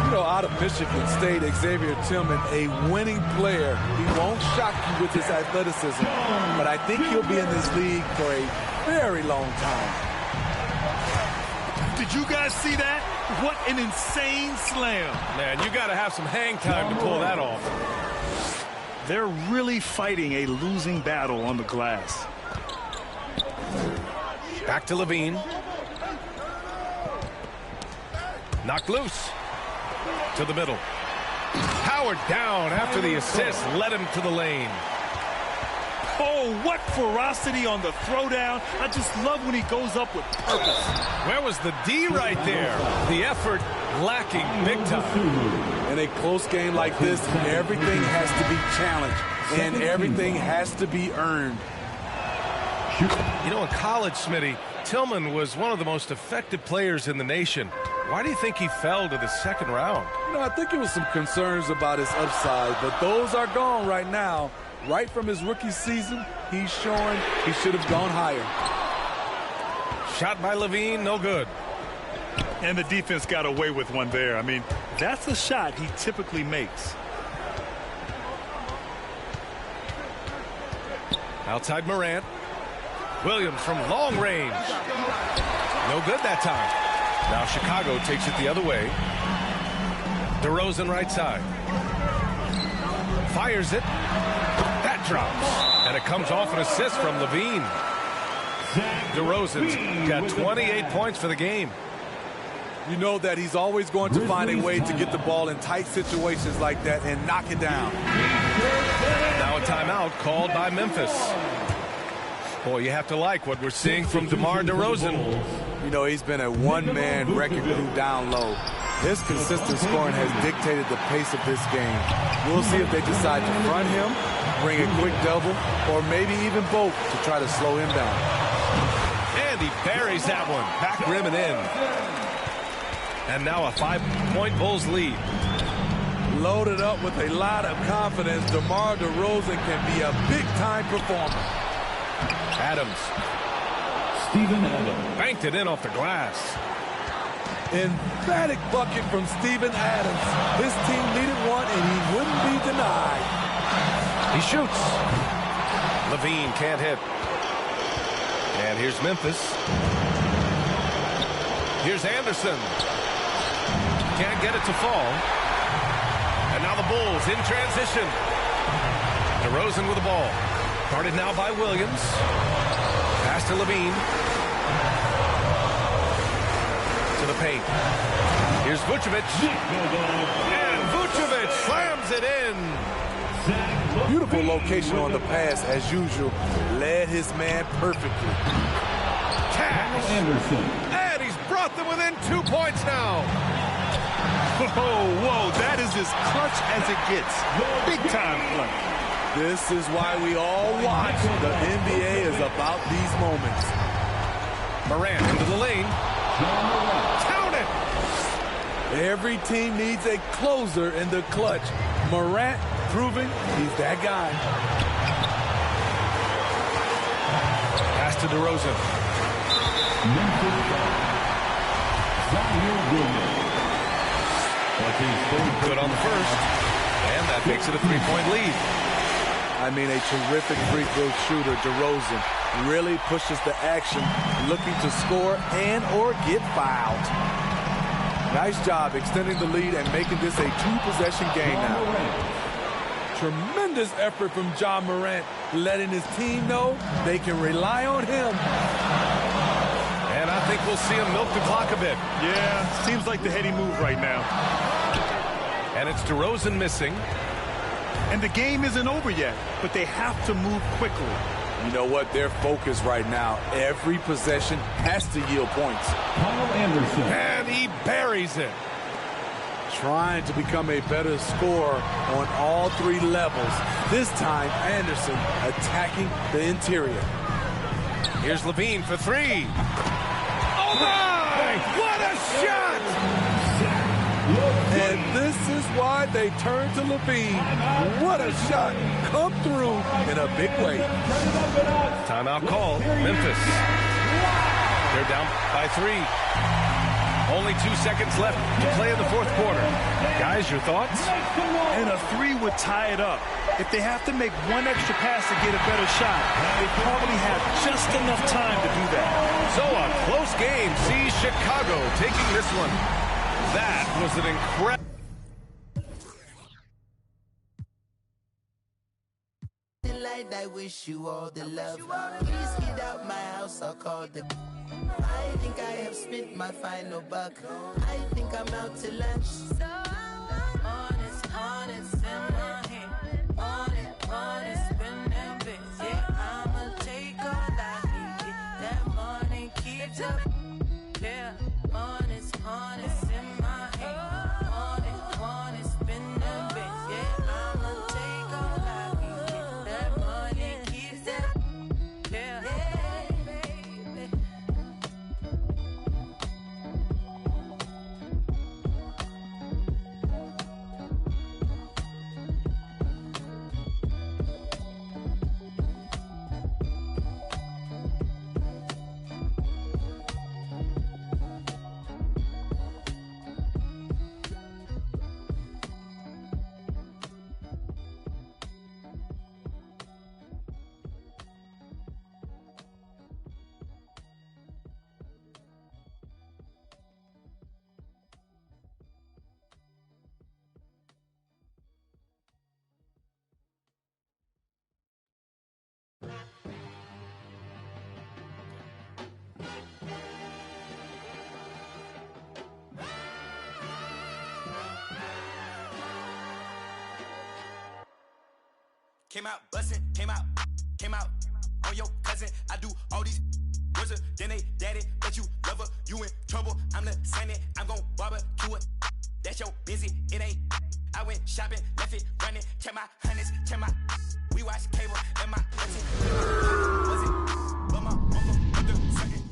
You know, out of Michigan State, Xavier Tillman, a winning player. He won't shock you with his athleticism, but I think he'll be in this league for a very long time. Did you guys see that? What an insane slam. Man, you got to have some hang time to pull that off. They're really fighting a losing battle on the glass. Back to Levine. Knocked loose. To the middle. Howard down after the assist led him to the lane. Oh, what ferocity on the throwdown. I just love when he goes up with purpose. Where was the D right there? The effort lacking big time. In a close game like this, everything has to be challenged and everything has to be earned. You know, in college, Smitty, Tillman was one of the most effective players in the nation. Why do you think he fell to the second round? You know, I think it was some concerns about his upside, but those are gone right now. Right from his rookie season, he's showing he should have gone higher. Shot by Levine, no good. And the defense got away with one there. I mean, that's the shot he typically makes. Outside Morant. Williams from long range. No good that time. Now Chicago takes it the other way. DeRozan right side. Fires it. That drops. And it comes off an assist from Levine. DeRozan's got 28 points for the game. You know that he's always going to find a way to get the ball in tight situations like that and knock it down. Now a timeout called by Memphis. Boy, you have to like what we're seeing from DeMar DeRozan. You know, he's been a one-man wrecking crew down low. His consistent scoring has dictated the pace of this game. We'll see if they decide to front him, bring a quick double, or maybe even both to try to slow him down. And he buries that one. Back rim and in. And now a 5-point Bulls lead. Loaded up with a lot of confidence, DeMar DeRozan can be a big-time performer. Adams. Steven Adams. Banked it in off the glass. Emphatic bucket from Steven Adams. His team needed one, and he wouldn't be denied. He shoots. Levine can't hit. And here's Memphis. Here's Anderson. Can't get it to fall. And now the Bulls in transition. DeRozan with the ball. Guarded now by Williams. Pass to Levine. To the paint. Here's Vucevic. And Vucevic slams it in. Beautiful location on the pass, as usual. Led his man perfectly. Cash. And he's brought them within 2 points now. Whoa, that is as clutch as it gets. Big time clutch. This is why we all watch. The NBA is about these moments. Morant into the lane. Count it! Every team needs a closer in the clutch. Morant proving he's that guy. Pass to DeRozan. Good on the first. And that makes it a 3-point lead. I mean, a terrific free throw shooter, DeRozan, really pushes the action, looking to score and or get fouled. Nice job extending the lead and making this a 2-possession game now. Tremendous effort from Ja Morant, letting his team know they can rely on him. And I think we'll see him milk the clock a bit. Yeah, seems like the heady move right now. And it's DeRozan missing. And the game isn't over yet, but they have to move quickly. You know what? Their focus right now, every possession has to yield points. Kyle Anderson. And he buries it. Trying to become a better scorer on all 3 levels. This time, Anderson attacking the interior. Here's Levine for 3. Oh, my! What a shot! And this is why they turn to Levine. What a shot. Come through in a big way. Timeout call. Memphis. They're down by 3. Only 2 seconds left to play in the 4th quarter. Guys, your thoughts? And a 3 would tie it up. If they have to make 1 extra pass to get a better shot, they probably have just enough time to do that. So a close game sees Chicago taking this one. That was an incredible. I wish you all the love. Please get out my house, I'll call the. I think I have spent my final buck. I think I'm out to lunch. So honest in my hand. Honest, spend that bitch. Yeah, I'ma take all I can get. That money keeps up. Yeah, honest in my hand. Honest, spend that bitch. Yeah, I'ma take all I can get. That money keeps up. Yeah, baby. came out bustin', came out on your cousin. I do all these worse than they daddy, but you love her, you in trouble. I'm the same, I'm gon' barbecue it. That's your busy, it ain't. I went shopping, left it running, check my hundreds, check my. We watch cable and my auntie. Was it? But my uncle put the second.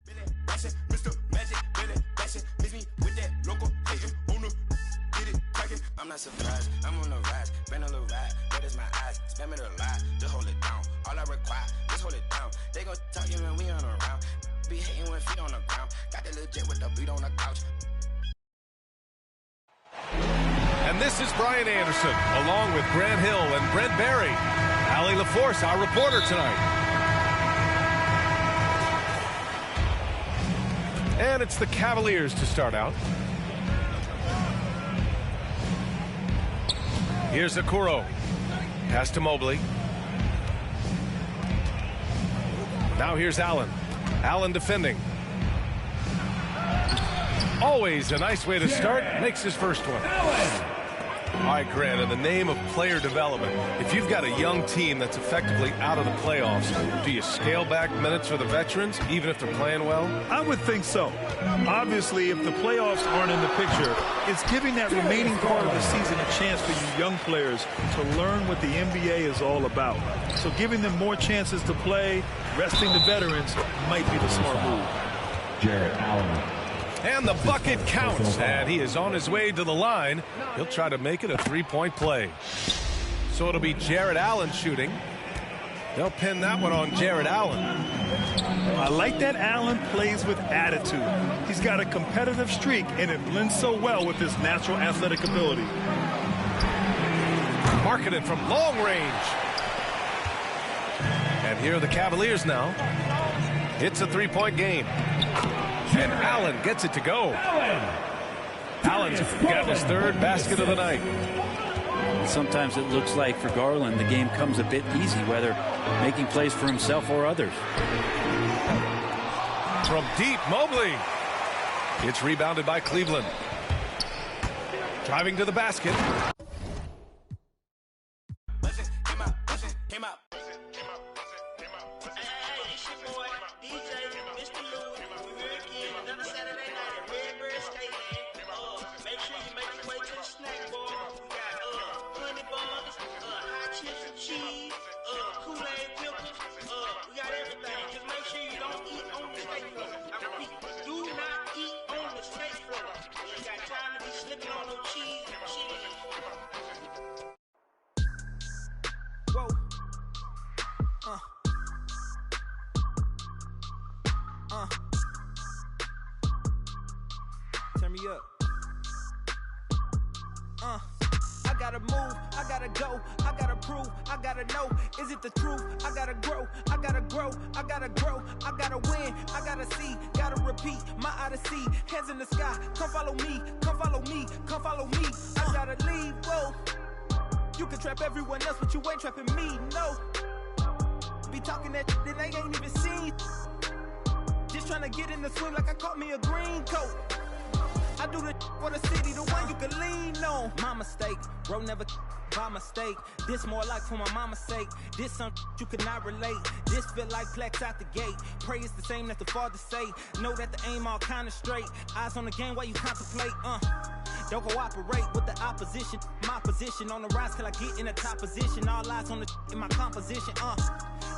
Billy Bashing, Mr. Magic, Billy Bashing. Miss me with that local hating on the. Get it cracking. I'm not surprised, I'm on the rise. Been a little ride, but it's my eyes. Spam it a lot, just hold it down. All I require, just hold it down. They gon' talk you when we on around. Be hating with feet on the ground. Got the legit with the beat on the couch. And this is Brian Anderson, along with Grant Hill and Brent Barry. Allie LaForce, our reporter tonight. And it's the Cavaliers to start out. Here's Okoro. Pass to Mobley. Now here's Allen. Allen defending. Always a nice way to start. Makes his first one. All right, Grant, in the name of player development, if you've got a young team that's effectively out of the playoffs, do you scale back minutes for the veterans, even if they're playing well? I would think so. Obviously, if the playoffs aren't in the picture, it's giving that remaining part of the season a chance for you young players to learn what the NBA is all about. So giving them more chances to play, resting the veterans, might be the smart move. Jarrett Allen. And the bucket counts, and he is on his way to the line. He'll try to make it a three-point play. So it'll be Jarrett Allen shooting. They'll pin that one on Jarrett Allen. I like that Allen plays with attitude. He's got a competitive streak, and it blends so well with his natural athletic ability. Marketed from long range. And here are the Cavaliers now. It's a three-point game. And Allen gets it to go. Allen's got his third basket of the night. Sometimes it looks like for Garland the game comes a bit easy, whether making plays for himself or others. From deep, Mobley. It's rebounded by Cleveland. Driving to the basket. Turn me up. I gotta move, I gotta go, I gotta prove, I gotta know, is it the truth? I gotta grow, I gotta grow, I gotta grow, I gotta win, I gotta see, gotta repeat, my odyssey, hands in the sky, come follow me, come follow me, come follow me, I gotta leave, whoa. You can trap everyone else, but you ain't trapping me, no. Be talking that they ain't even seen. Just trying to get in the swing like I caught me a green coat. I do the for the city, the one you can lean on. My mistake, bro, never by mistake. This more like for my mama's sake. This something you could not relate. This feel like plex out the gate. Pray it's the same that the father say. Know that the aim all kind of straight. Eyes on the game while you contemplate. Don't cooperate with the opposition. My position on the rise till I get in the top position. All eyes on the in my composition.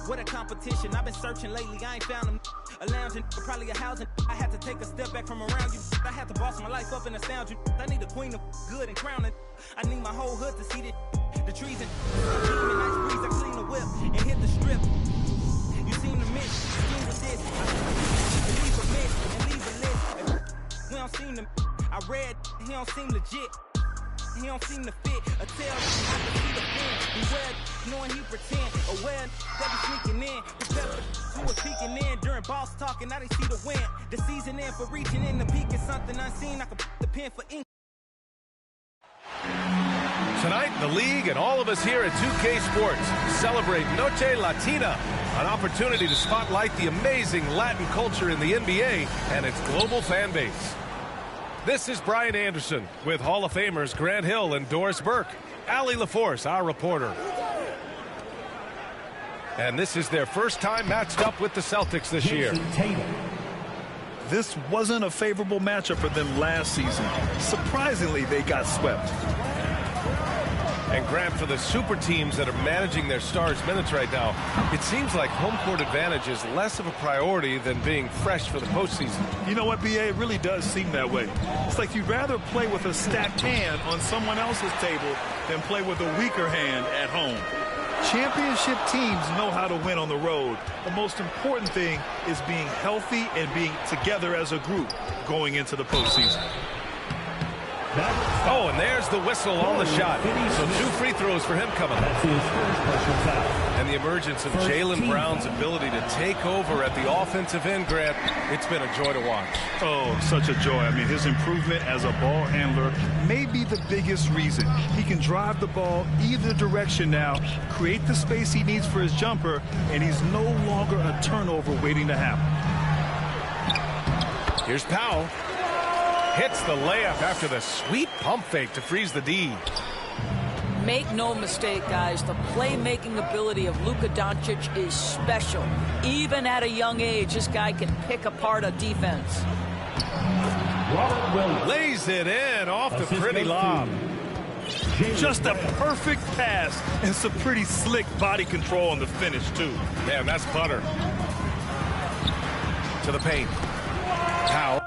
What a competition. I've been searching lately. I ain't found them. A lounging, probably a housing. I had to take a step back from around you. I had to boss my life up and astound you. I need a queen of good and crowning. I need my whole hood to see it. The trees and nice breeze. I clean the whip and hit the strip. You seem to miss. Scheme with this. And leave a miss and leave a list. We don't seem to. I read. He don't seem legit. He don't seem to fit. A tail. I can see the fin. Beware, knowing he pretend. Aware that be sneaking in. Prepare who was peeking in during boss talking. Now they see the win. The season in for reaching in the peak is something unseen. I can put the pen for ink. Tonight, the league and all of us here at 2K Sports celebrate Noche Latina, an opportunity to spotlight the amazing Latin culture in the NBA and its global fan base. This is Brian Anderson with Hall of Famers Grant Hill and Doris Burke. Allie LaForce, our reporter. And this is their first time matched up with the Celtics this year. This wasn't a favorable matchup for them last season. Surprisingly, they got swept. And Grant, for the super teams that are managing their stars' minutes right now, it seems like home court advantage is less of a priority than being fresh for the postseason. You know what, B.A.? It really does seem that way. It's like you'd rather play with a stacked hand on someone else's table than play with a weaker hand at home. Championship teams know how to win on the road. The most important thing is being healthy and being together as a group going into the postseason. Oh, and there's the whistle on the shot. So 2 free throws for him coming up. And the emergence of Jaylen Brown's ability to take over at the offensive end, Grant, it's been a joy to watch. Oh, such a joy. I mean, his improvement as a ball handler may be the biggest reason. He can drive the ball either direction now, create the space he needs for his jumper, and he's no longer a turnover waiting to happen. Here's Powell. Hits the layup after the sweet pump fake to freeze the D. Make no mistake, guys, the playmaking ability of Luka Doncic is special. Even at a young age, this guy can pick apart a defense. Lays it in off the pretty lob. Just a perfect pass and some pretty slick body control on the finish, too. Man, that's butter. To the paint. Powell.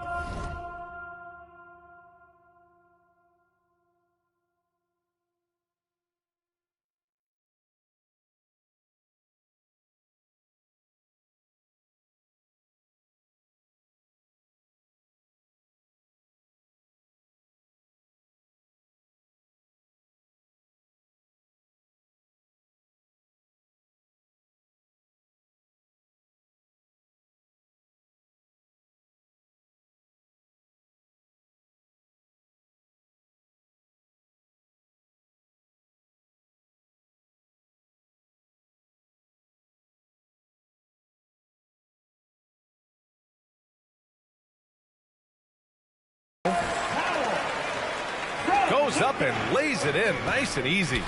Goes up and lays it in nice and easy.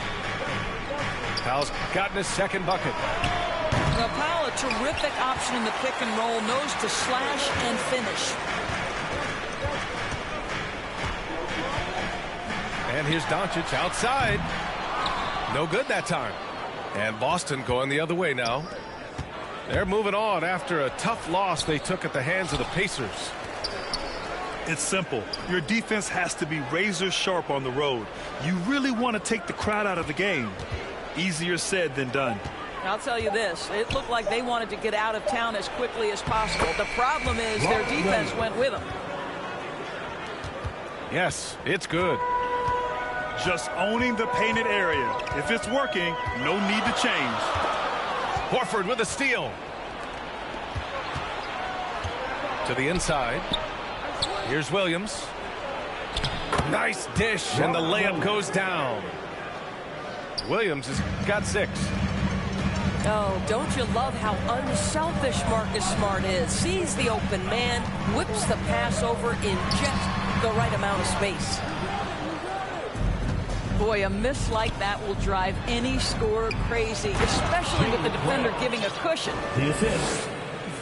Powell's gotten his second bucket. Now, Powell, a terrific option in the pick and roll, knows to slash and finish. And here's Doncic outside. No good that time. And Boston going the other way now. They're moving on after a tough loss they took at the hands of the Pacers. It's simple. Your defense has to be razor sharp on the road. You really want to take the crowd out of the game. Easier said than done. I'll tell you this, it looked like they wanted to get out of town as quickly as possible. The problem is their defense went with them. Yes, it's good. Just owning the painted area. If it's working, no need to change. Horford with a steal. To the inside. Here's Williams. Nice dish, and the layup goes down. Williams has got 6. Oh, don't you love how unselfish Marcus Smart is? Sees the open man, whips the pass over in just the right amount of space. Boy, a miss like that will drive any scorer crazy, especially with the defender giving a cushion.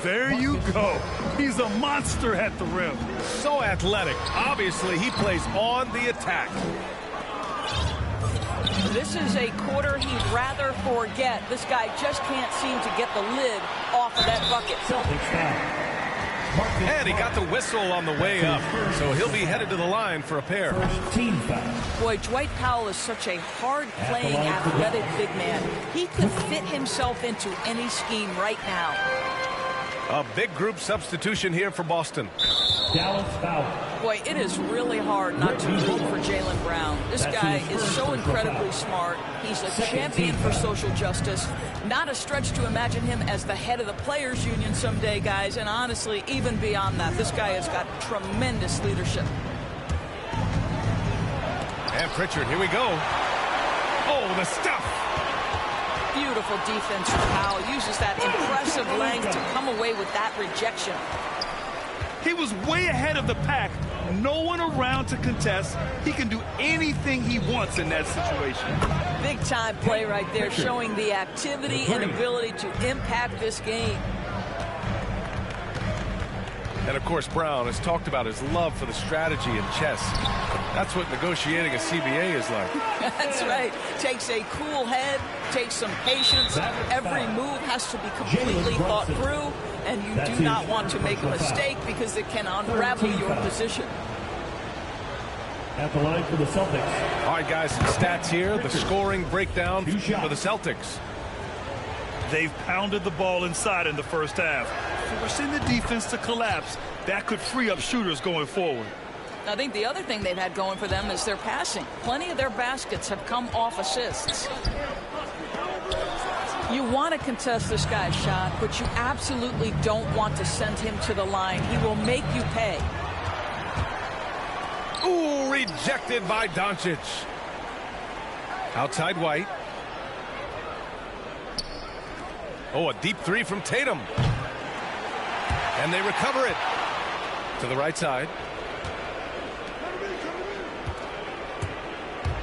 There you go. He's a monster at the rim. So athletic. Obviously, he plays on the attack. This is a quarter he'd rather forget. This guy just can't seem to get the lid off of that bucket. And he got the whistle on the way up, so he'll be headed to the line for a pair. Boy, Dwight Powell is such a hard-playing, athletic big man. He could fit himself into any scheme right now. A big group substitution here for Boston. Boy, it is really hard not to root for Jaylen Brown. This guy is so incredibly smart. He's a champion for social justice. Not a stretch to imagine him as the head of the Players Union someday, guys. And honestly, even beyond that, this guy has got tremendous leadership. And Pritchard, here we go. Oh, the stuff. Beautiful defense from Powell. Uses that impressive length to come away with that rejection. He was way ahead of the pack. No one around to contest. He can do anything he wants in that situation. Big time play right there, showing the activity and ability to impact this game. And of course, Brown has talked about his love for the strategy in chess. That's what negotiating a CBA is like. That's right. Takes a cool head, takes some patience. Every move has to be completely thought through, and you do not want to make a mistake because it can unravel your position. At the line for the Celtics. All right, guys, some stats here. The scoring breakdown for the Celtics. They've pounded the ball inside in the first half, forcing the defense to collapse. That could free up shooters going forward. I think the other thing they've had going for them is their passing. Plenty of their baskets have come off assists. You want to contest this guy's shot, but you absolutely don't want to send him to the line. He will make you pay. Ooh, rejected by Doncic. Outside White. Oh, a deep three from Tatum. And they recover it to the right side.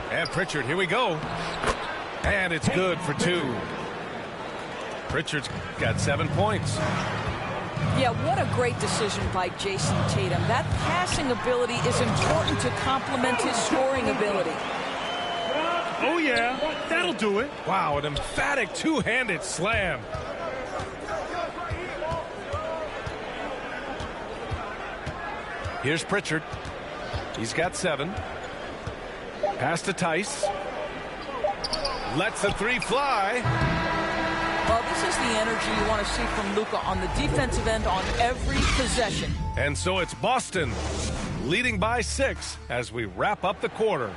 And Pritchard, here we go. And it's good for 2. Pritchard's got 7 points. Yeah, what a great decision by Jason Tatum. That passing ability is important to complement his scoring ability. Oh, yeah, that'll do it. Wow, an emphatic two-handed slam. Here's Pritchard. He's got 7. Pass to Tice. Lets the 3 fly. Well, this is the energy you want to see from Luka on the defensive end on every possession. And so it's Boston leading by 6 as we wrap up the quarter.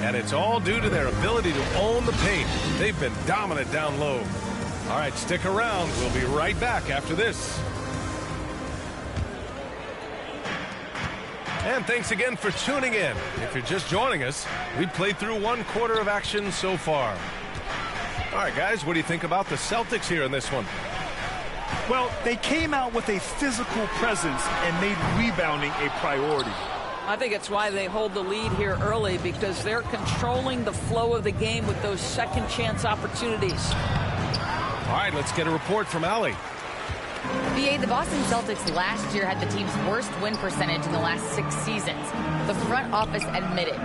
And it's all due to their ability to own the paint. They've been dominant down low. All right, stick around. We'll be right back after this. And thanks again for tuning in. If you're just joining us, we played through 1 quarter of action so far. All right, guys, what do you think about the Celtics here in this one? Well, they came out with a physical presence and made rebounding a priority. I think it's why they hold the lead here early, because they're controlling the flow of the game with those second chance opportunities. All right, let's get a report from Allie. BA, the Boston Celtics last year had the team's worst win percentage in the last 6 seasons. The front office admitted,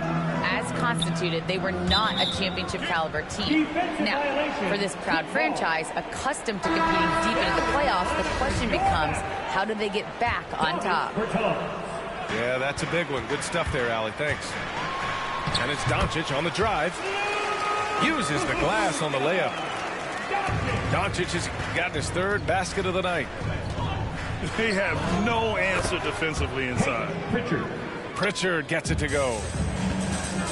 as constituted, they were not a championship caliber team. Now, for this proud franchise, accustomed to competing deep into the playoffs, the question becomes, how do they get back on top? Yeah, that's a big one. Good stuff there, Allie. Thanks. And it's Doncic on the drive. Uses the glass on the layup. Doncic has gotten his 3rd basket of the night. They have no answer defensively inside. Pritchard gets it to go.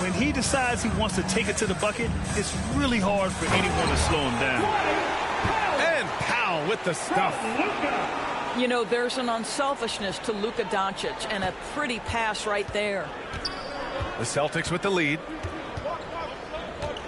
When he decides he wants to take it to the bucket, it's really hard for anyone to slow him down. And Powell with the stuff. You know, there's an unselfishness to Luka Doncic, and a pretty pass right there. The Celtics with the lead.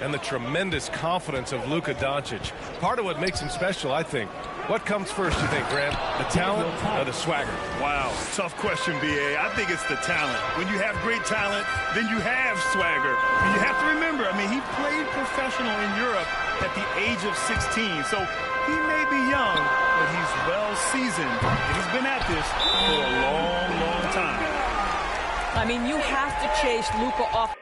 And the tremendous confidence of Luka Doncic. Part of what makes him special, I think. What comes first, you think, Grant? The talent or the swagger? Wow, tough question, B.A. I think it's the talent. When you have great talent, then you have swagger. And you have to remember, I mean, he played professional in Europe at the age of 16. So he may be young, but he's well seasoned. And he's been at this for a long, long time. I mean, you have to chase Luka off.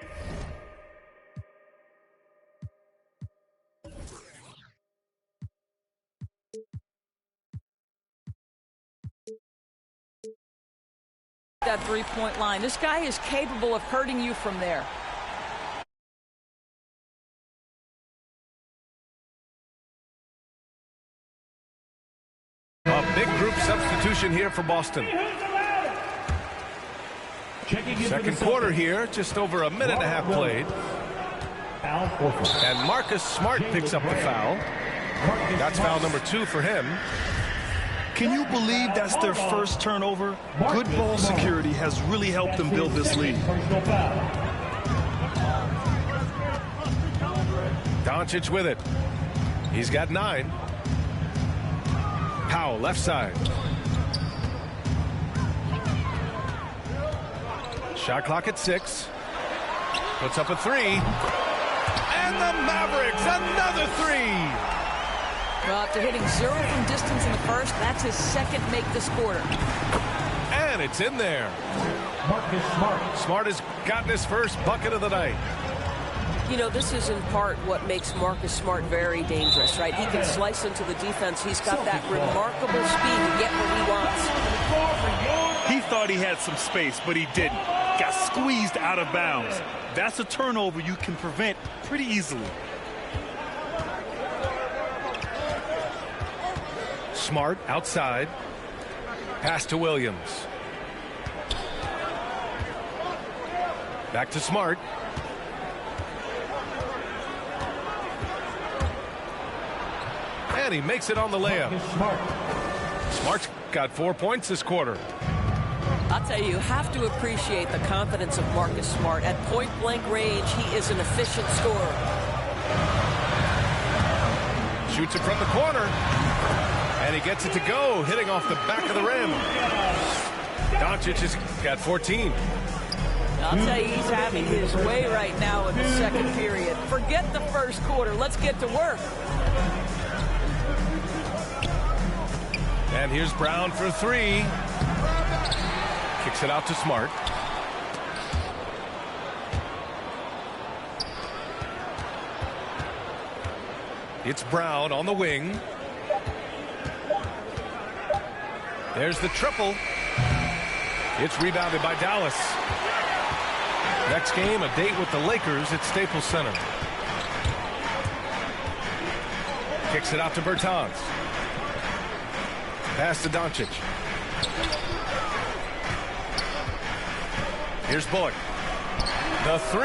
That three-point line. This guy is capable of hurting you from there. A big group substitution here for Boston. Second quarter here, just over a minute and a half played. And Marcus Smart picks up the foul. That's foul number 2 for him. Can you believe that's their first turnover? Good ball security has really helped them build this lead. Doncic with it. He's got 9. Powell left side. Shot clock at 6. Puts up a 3. And the Mavericks, another 3. Well, after hitting 0 from distance in the first, that's his second make this quarter. And it's in there. Marcus Smart. Smart has gotten his first bucket of the night. You know, this is in part what makes Marcus Smart very dangerous, right? He can slice into the defense. He's got that remarkable speed to get what he wants. He thought he had some space, but he didn't. Got squeezed out of bounds. That's a turnover you can prevent pretty easily. Smart outside. Pass to Williams. Back to Smart. And he makes it on the layup. Smart's got 4 points this quarter. I'll tell you have to appreciate the confidence of Marcus Smart. At point-blank range, he is an efficient scorer. Shoots it from the corner. And he gets it to go, hitting off the back of the rim. Doncic has got 14. I'll tell you, he's having his way right now in the second period. Forget the first quarter. Let's get to work. And here's Brown for 3. Kicks it out to Smart. It's Brown on the wing. There's the triple. It's rebounded by Dallas. Next game, a date with the Lakers at Staples Center. Kicks it out to Bertans. Pass to Doncic. Here's Bullock. The 3.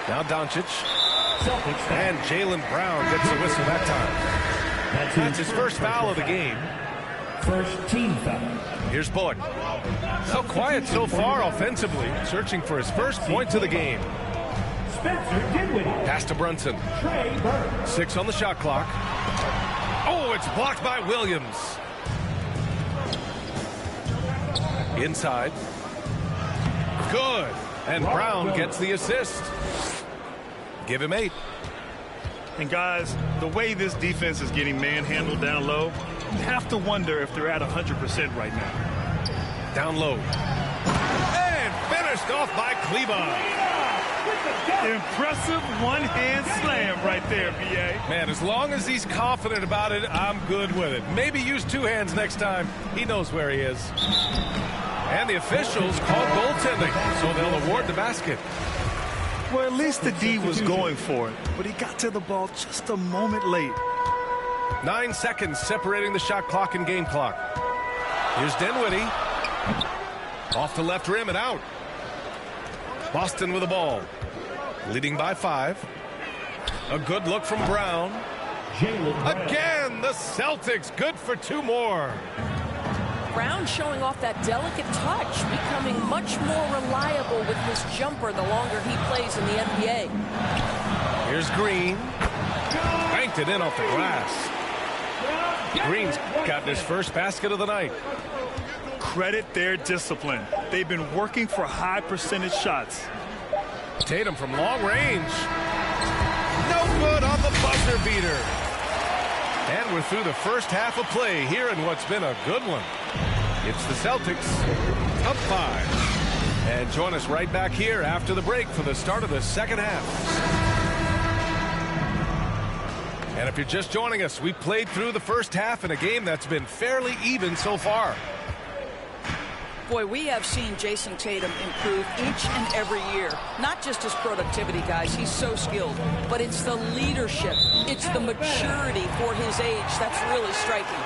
Now Doncic. And Jaylen Brown gets the whistle that time. That's his first foul of the game. First team foul. Here's Bullock. So quiet so far offensively, searching for his first points of the game. Pass to Brunson. 6 on the shot clock. Oh, it's blocked by Williams. Inside. Good. And Brown gets the assist. Give him 8. And guys, the way this defense is getting manhandled down low, you have to wonder if they're at 100% right now. Down low. And finished off by Cleveland. Impressive one-hand slam right there, B.A. Man, as long as he's confident about it, I'm good with it. Maybe use 2 hands next time. He knows where he is. And the officials called goaltending, so they'll award the basket. Well, at least the D was going for it, but he got to the ball just a moment late. 9 seconds separating the shot clock and game clock. Here's Dinwiddie. Off the left rim and out. Boston with the ball. Leading by 5. A good look from Brown. Again, the Celtics good for 2 more. Brown showing off that delicate touch, becoming much more reliable with his jumper the longer he plays in the NBA. Here's Green. Banked it in off the glass. Green's gotten his first basket of the night. Credit their discipline. They've been working for high percentage shots. Tatum from long range. No good on the buzzer beater. And we're through the first half of play here in what's been a good one. It's the Celtics up 5. And join us right back here after the break for the start of the second half. And if you're just joining us, we played through the first half in a game that's been fairly even so far. Boy, we have seen Jason Tatum improve each and every year. Not just his productivity, guys. He's so skilled. But it's the leadership. It's the maturity for his age that's really striking.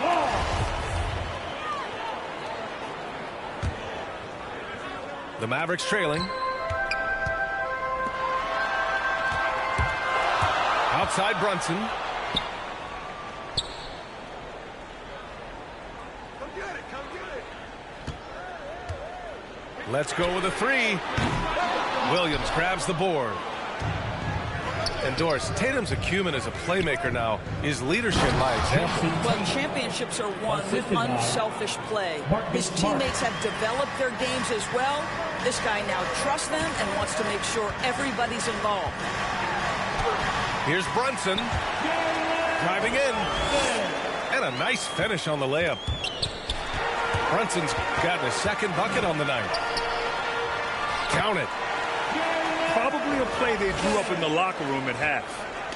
The Mavericks trailing. Outside Brunson. Let's go with a 3. Williams grabs the board. And Doris, Tatum's acumen as a playmaker now is leadership by example. Well, championships are won with unselfish play. His teammates have developed their games as well. This guy now trusts them and wants to make sure everybody's involved. Here's Brunson driving in. And a nice finish on the layup. Brunson's gotten a second bucket on the night. Count it. Probably a play they drew up in the locker room at half.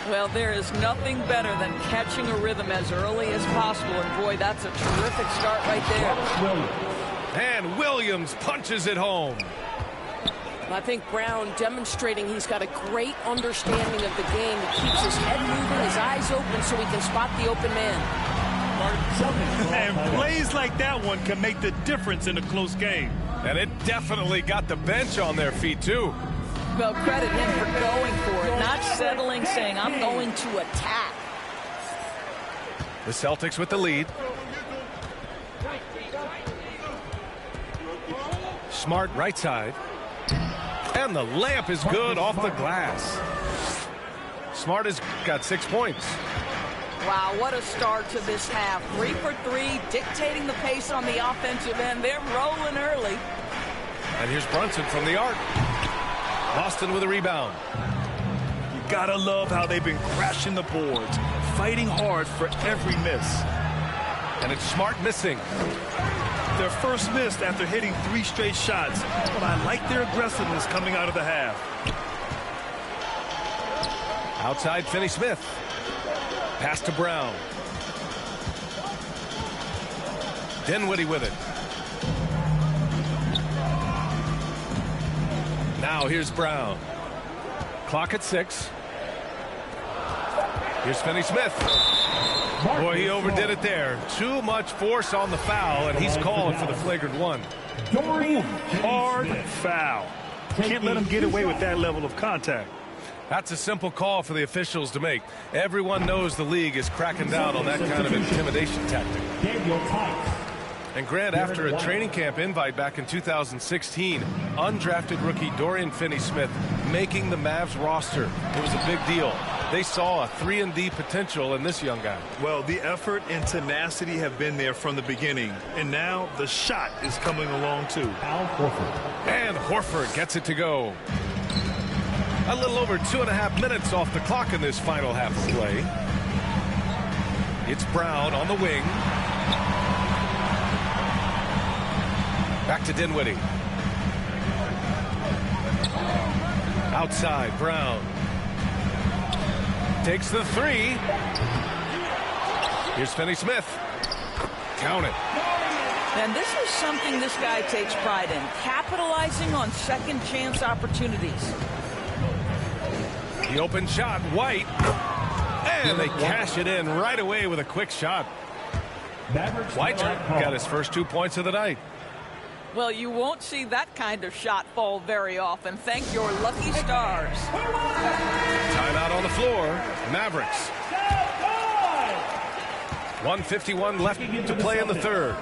Well, there is nothing better than catching a rhythm as early as possible. And boy, that's a terrific start right there. And Williams punches it home. I think Brown demonstrating he's got a great understanding of the game. He keeps his head moving, his eyes open so he can spot the open man. And plays like that one can make the difference in a close game. And it definitely got the bench on their feet, too. Well, credit him for going for it, not settling, saying, I'm going to attack. The Celtics with the lead. Smart right side. And the layup is good off the glass. Smart has got 6 points. Wow, what a start to this half. 3 for 3, dictating the pace on the offensive end. They're rolling early. And here's Brunson from the arc. Boston with a rebound. You gotta love how they've been crashing the boards, fighting hard for every miss. And it's Smart missing. Their first miss after hitting 3 straight shots, but I like their aggressiveness coming out of the half. Outside Finney-Smith. Pass to Brown. Dinwiddie with it. Now here's Brown. Clock at 6. Here's Finney-Smith. Boy, he overdid it there. Too much force on the foul, and he's calling for the flagrant one. Hard foul. Can't let him get away with that level of contact. That's a simple call for the officials to make. Everyone knows the league is cracking down on that kind of intimidation tactic. And Grant, after a training camp invite back in 2016, undrafted rookie Dorian Finney-Smith making the Mavs roster. It was a big deal. They saw a 3-and-D potential in this young guy. Well, the effort and tenacity have been there from the beginning, and now the shot is coming along too. And Horford gets it to go. A little over 2.5 minutes off the clock in this final half of play. It's Brown on the wing. Back to Dinwiddie. Outside, Brown. Takes the 3. Here's Finney-Smith. Count it. And this is something this guy takes pride in, capitalizing on second chance opportunities. The open shot, White. And they cash it in right away with a quick shot. White got his first 2 points of the night. Well, you won't see that kind of shot fall very often. Thank your lucky stars. Timeout on the floor. Mavericks. 1:51 left to play in the third.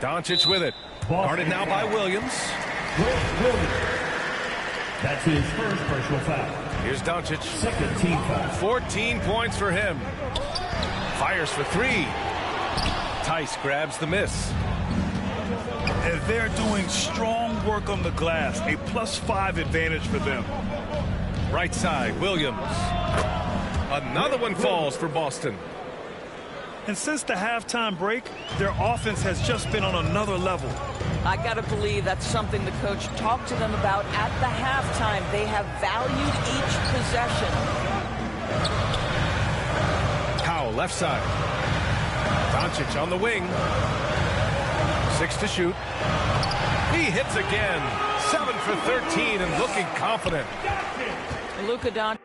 Doncic with it. Guarded now by Williams. That's his first personal foul. Here's Doncic. Second team foul. 14 points for him. Fires for 3. Tice grabs the miss. And they're doing strong work on the glass. A +5 advantage for them. Right side, Williams. Another one falls for Boston. And since the halftime break, their offense has just been on another level. I got to believe that's something the coach talked to them about at the halftime. They have valued each possession. Powell, left side. Doncic on the wing. 6 to shoot. He hits again. 7 for 13 and looking confident. Luka Doncic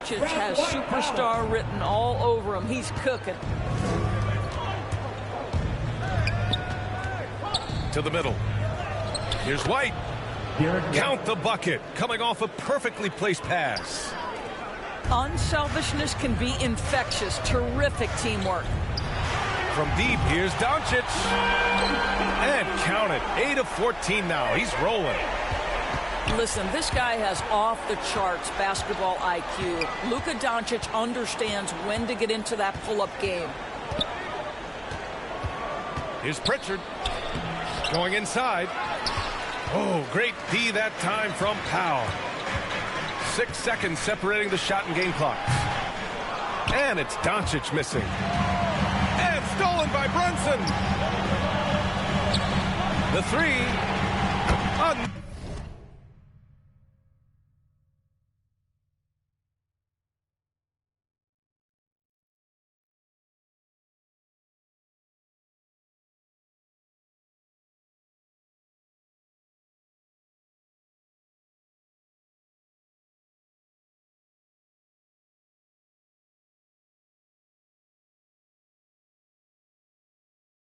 has superstar written all over him. He's cooking. To the middle. Here's White. Count the bucket. Coming off a perfectly placed pass. Unselfishness can be infectious. Terrific teamwork. From deep, here's Doncic. And count it. 8 of 14 now. He's rolling. Listen, this guy has off-the-charts basketball IQ. Luka Doncic understands when to get into that pull-up game. Here's Pritchard going inside. Oh, great D that time from Powell. 6 seconds separating the shot and game clock. And it's Doncic missing. And stolen by Brunson. The three.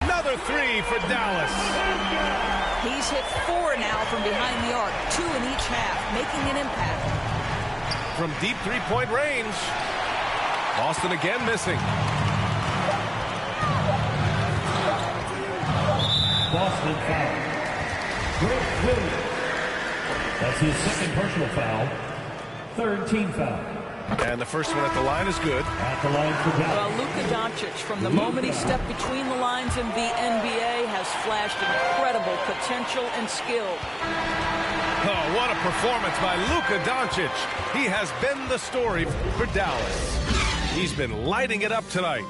Another three for Dallas. He's hit 4 now from behind the arc, 2 in each half, making an impact. From deep three-point range. Boston again missing. Boston foul. Grant Williams. That's his second personal foul. Third team foul. And the first one at the line is good. At the line for Dallas. Well, Luka Doncic, from the moment he stepped between the lines in the NBA, has flashed incredible potential and skill. Oh, what a performance by Luka Doncic. He has been the story for Dallas. He's been lighting it up tonight.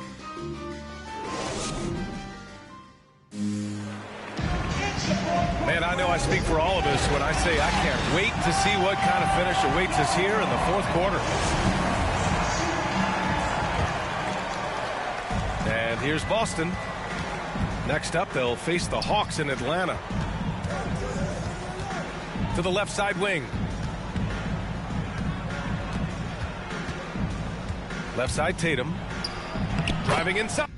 Man, I know I speak for all of us when I say I can't wait to see what kind of finish awaits us here in the fourth quarter. And here's Boston. Next up, they'll face the Hawks in Atlanta. To the left side wing. Left side Tatum. Driving inside.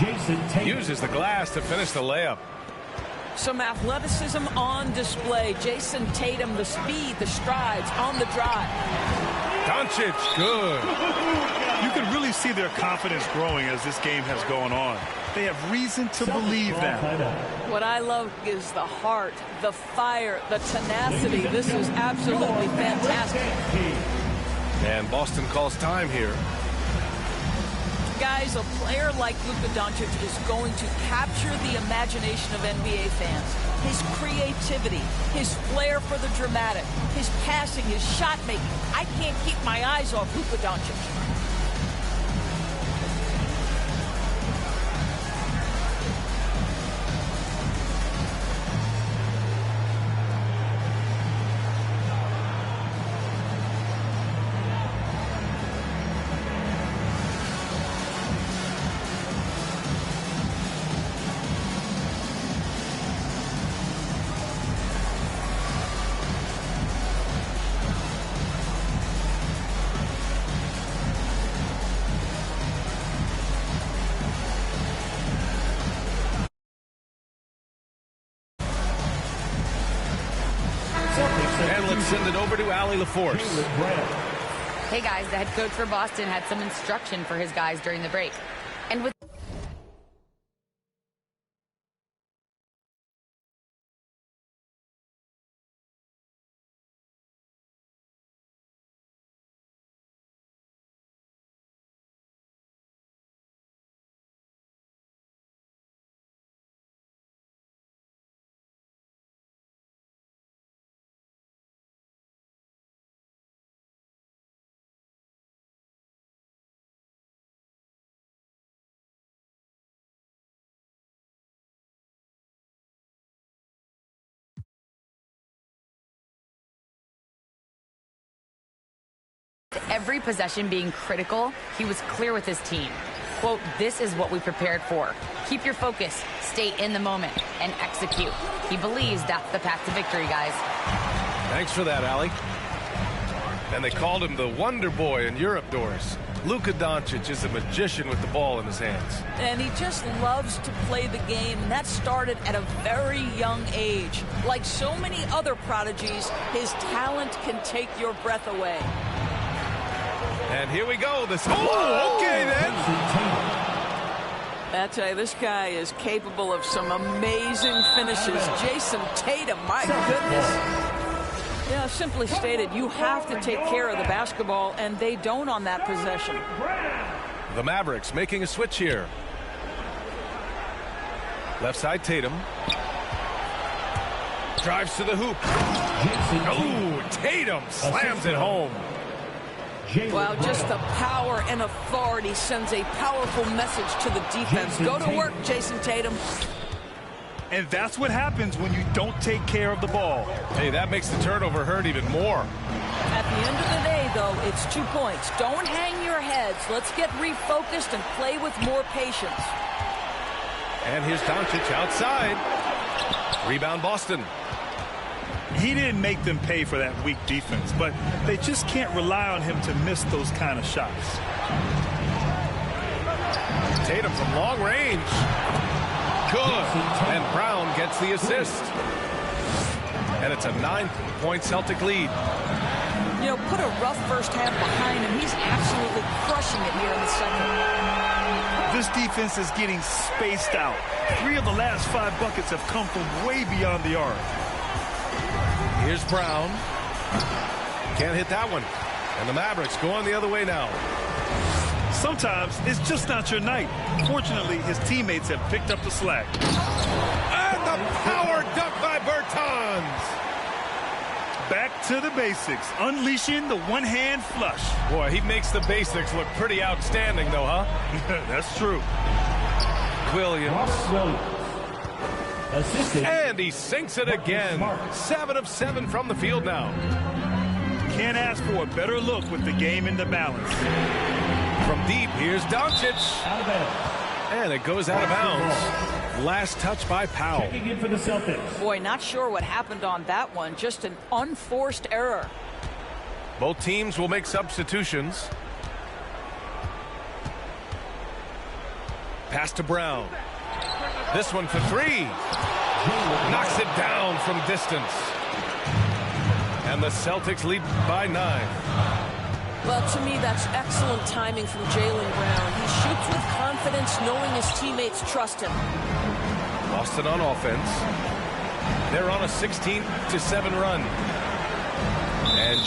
Jason Tatum uses the glass to finish the layup. Some athleticism on display. Jason Tatum, the speed, the strides on the drive. Doncic, good. You can really see their confidence growing as this game has gone on. They have reason to believe that. What I love is the heart, the fire, the tenacity. This is absolutely fantastic. And Boston calls time here. Guys, a player like Luka Doncic is going to capture the imagination of NBA fans. His creativity, his flair for the dramatic, his passing, his shot making. I can't keep my eyes off Luka Doncic. And let's send it over to Allie LaForce. Hey guys, the head coach for Boston had some instruction for his guys during the break. And with every possession being critical, he was clear with his team. Quote, "This is what we prepared for. Keep your focus, stay in the moment, and execute." He believes that's the path to victory, guys. Thanks for that, Allie. And they called him the Wonder Boy in Europe, Doris. Luka Doncic is a magician with the ball in his hands. And he just loves to play the game, and that started at a very young age. Like so many other prodigies, his talent can take your breath away. And here we go. This. Oh, okay then. I tell you, this guy is capable of some amazing finishes. Jason Tatum, my goodness. Yeah, simply stated, you have to take care of the basketball, and they don't on that possession. The Mavericks making a switch here. Left side, Tatum. Drives to the hoop. Oh, Tatum slams it home. Wow, just the power and authority sends a powerful message to the defense. Go to work, Jason Tatum. And that's what happens when you don't take care of the ball. Hey, that makes the turnover hurt even more. At the end of the day, though, it's 2 points. Don't hang your heads. Let's get refocused and play with more patience. And here's Doncic outside. Rebound, Boston. He didn't make them pay for that weak defense, but they just can't rely on him to miss those kind of shots. Tatum from long range. Good. And Brown gets the assist. And it's a 9-point Celtic lead. You know, put a rough first half behind him. He's absolutely crushing it here in the second. This defense is getting spaced out. 3 of the last 5 buckets have come from way beyond the arc. Here's Brown. Can't hit that one. And the Mavericks go on the other way now. Sometimes it's just not your night. Fortunately, his teammates have picked up the slack. And the power dunk by Bertans. Back to the basics, unleashing the one-hand flush. Boy, he makes the basics look pretty outstanding, though, huh? That's true. Williams. Assisted. And he sinks it again. 7 of 7 from the field now. Can't ask for a better look with the game in the balance. From deep, here's Doncic. Out of bounds. And it goes out of bounds. Last touch by Powell. Checking in for the Celtics. Boy, not sure what happened on that one. Just an unforced error. Both teams will make substitutions. Pass to Brown. This one for 3. Knocks it down from distance. And the Celtics lead by 9. Well, to me, that's excellent timing from Jaylen Brown. He shoots with confidence, knowing his teammates trust him. Boston on offense. They're on a 16-7 run. And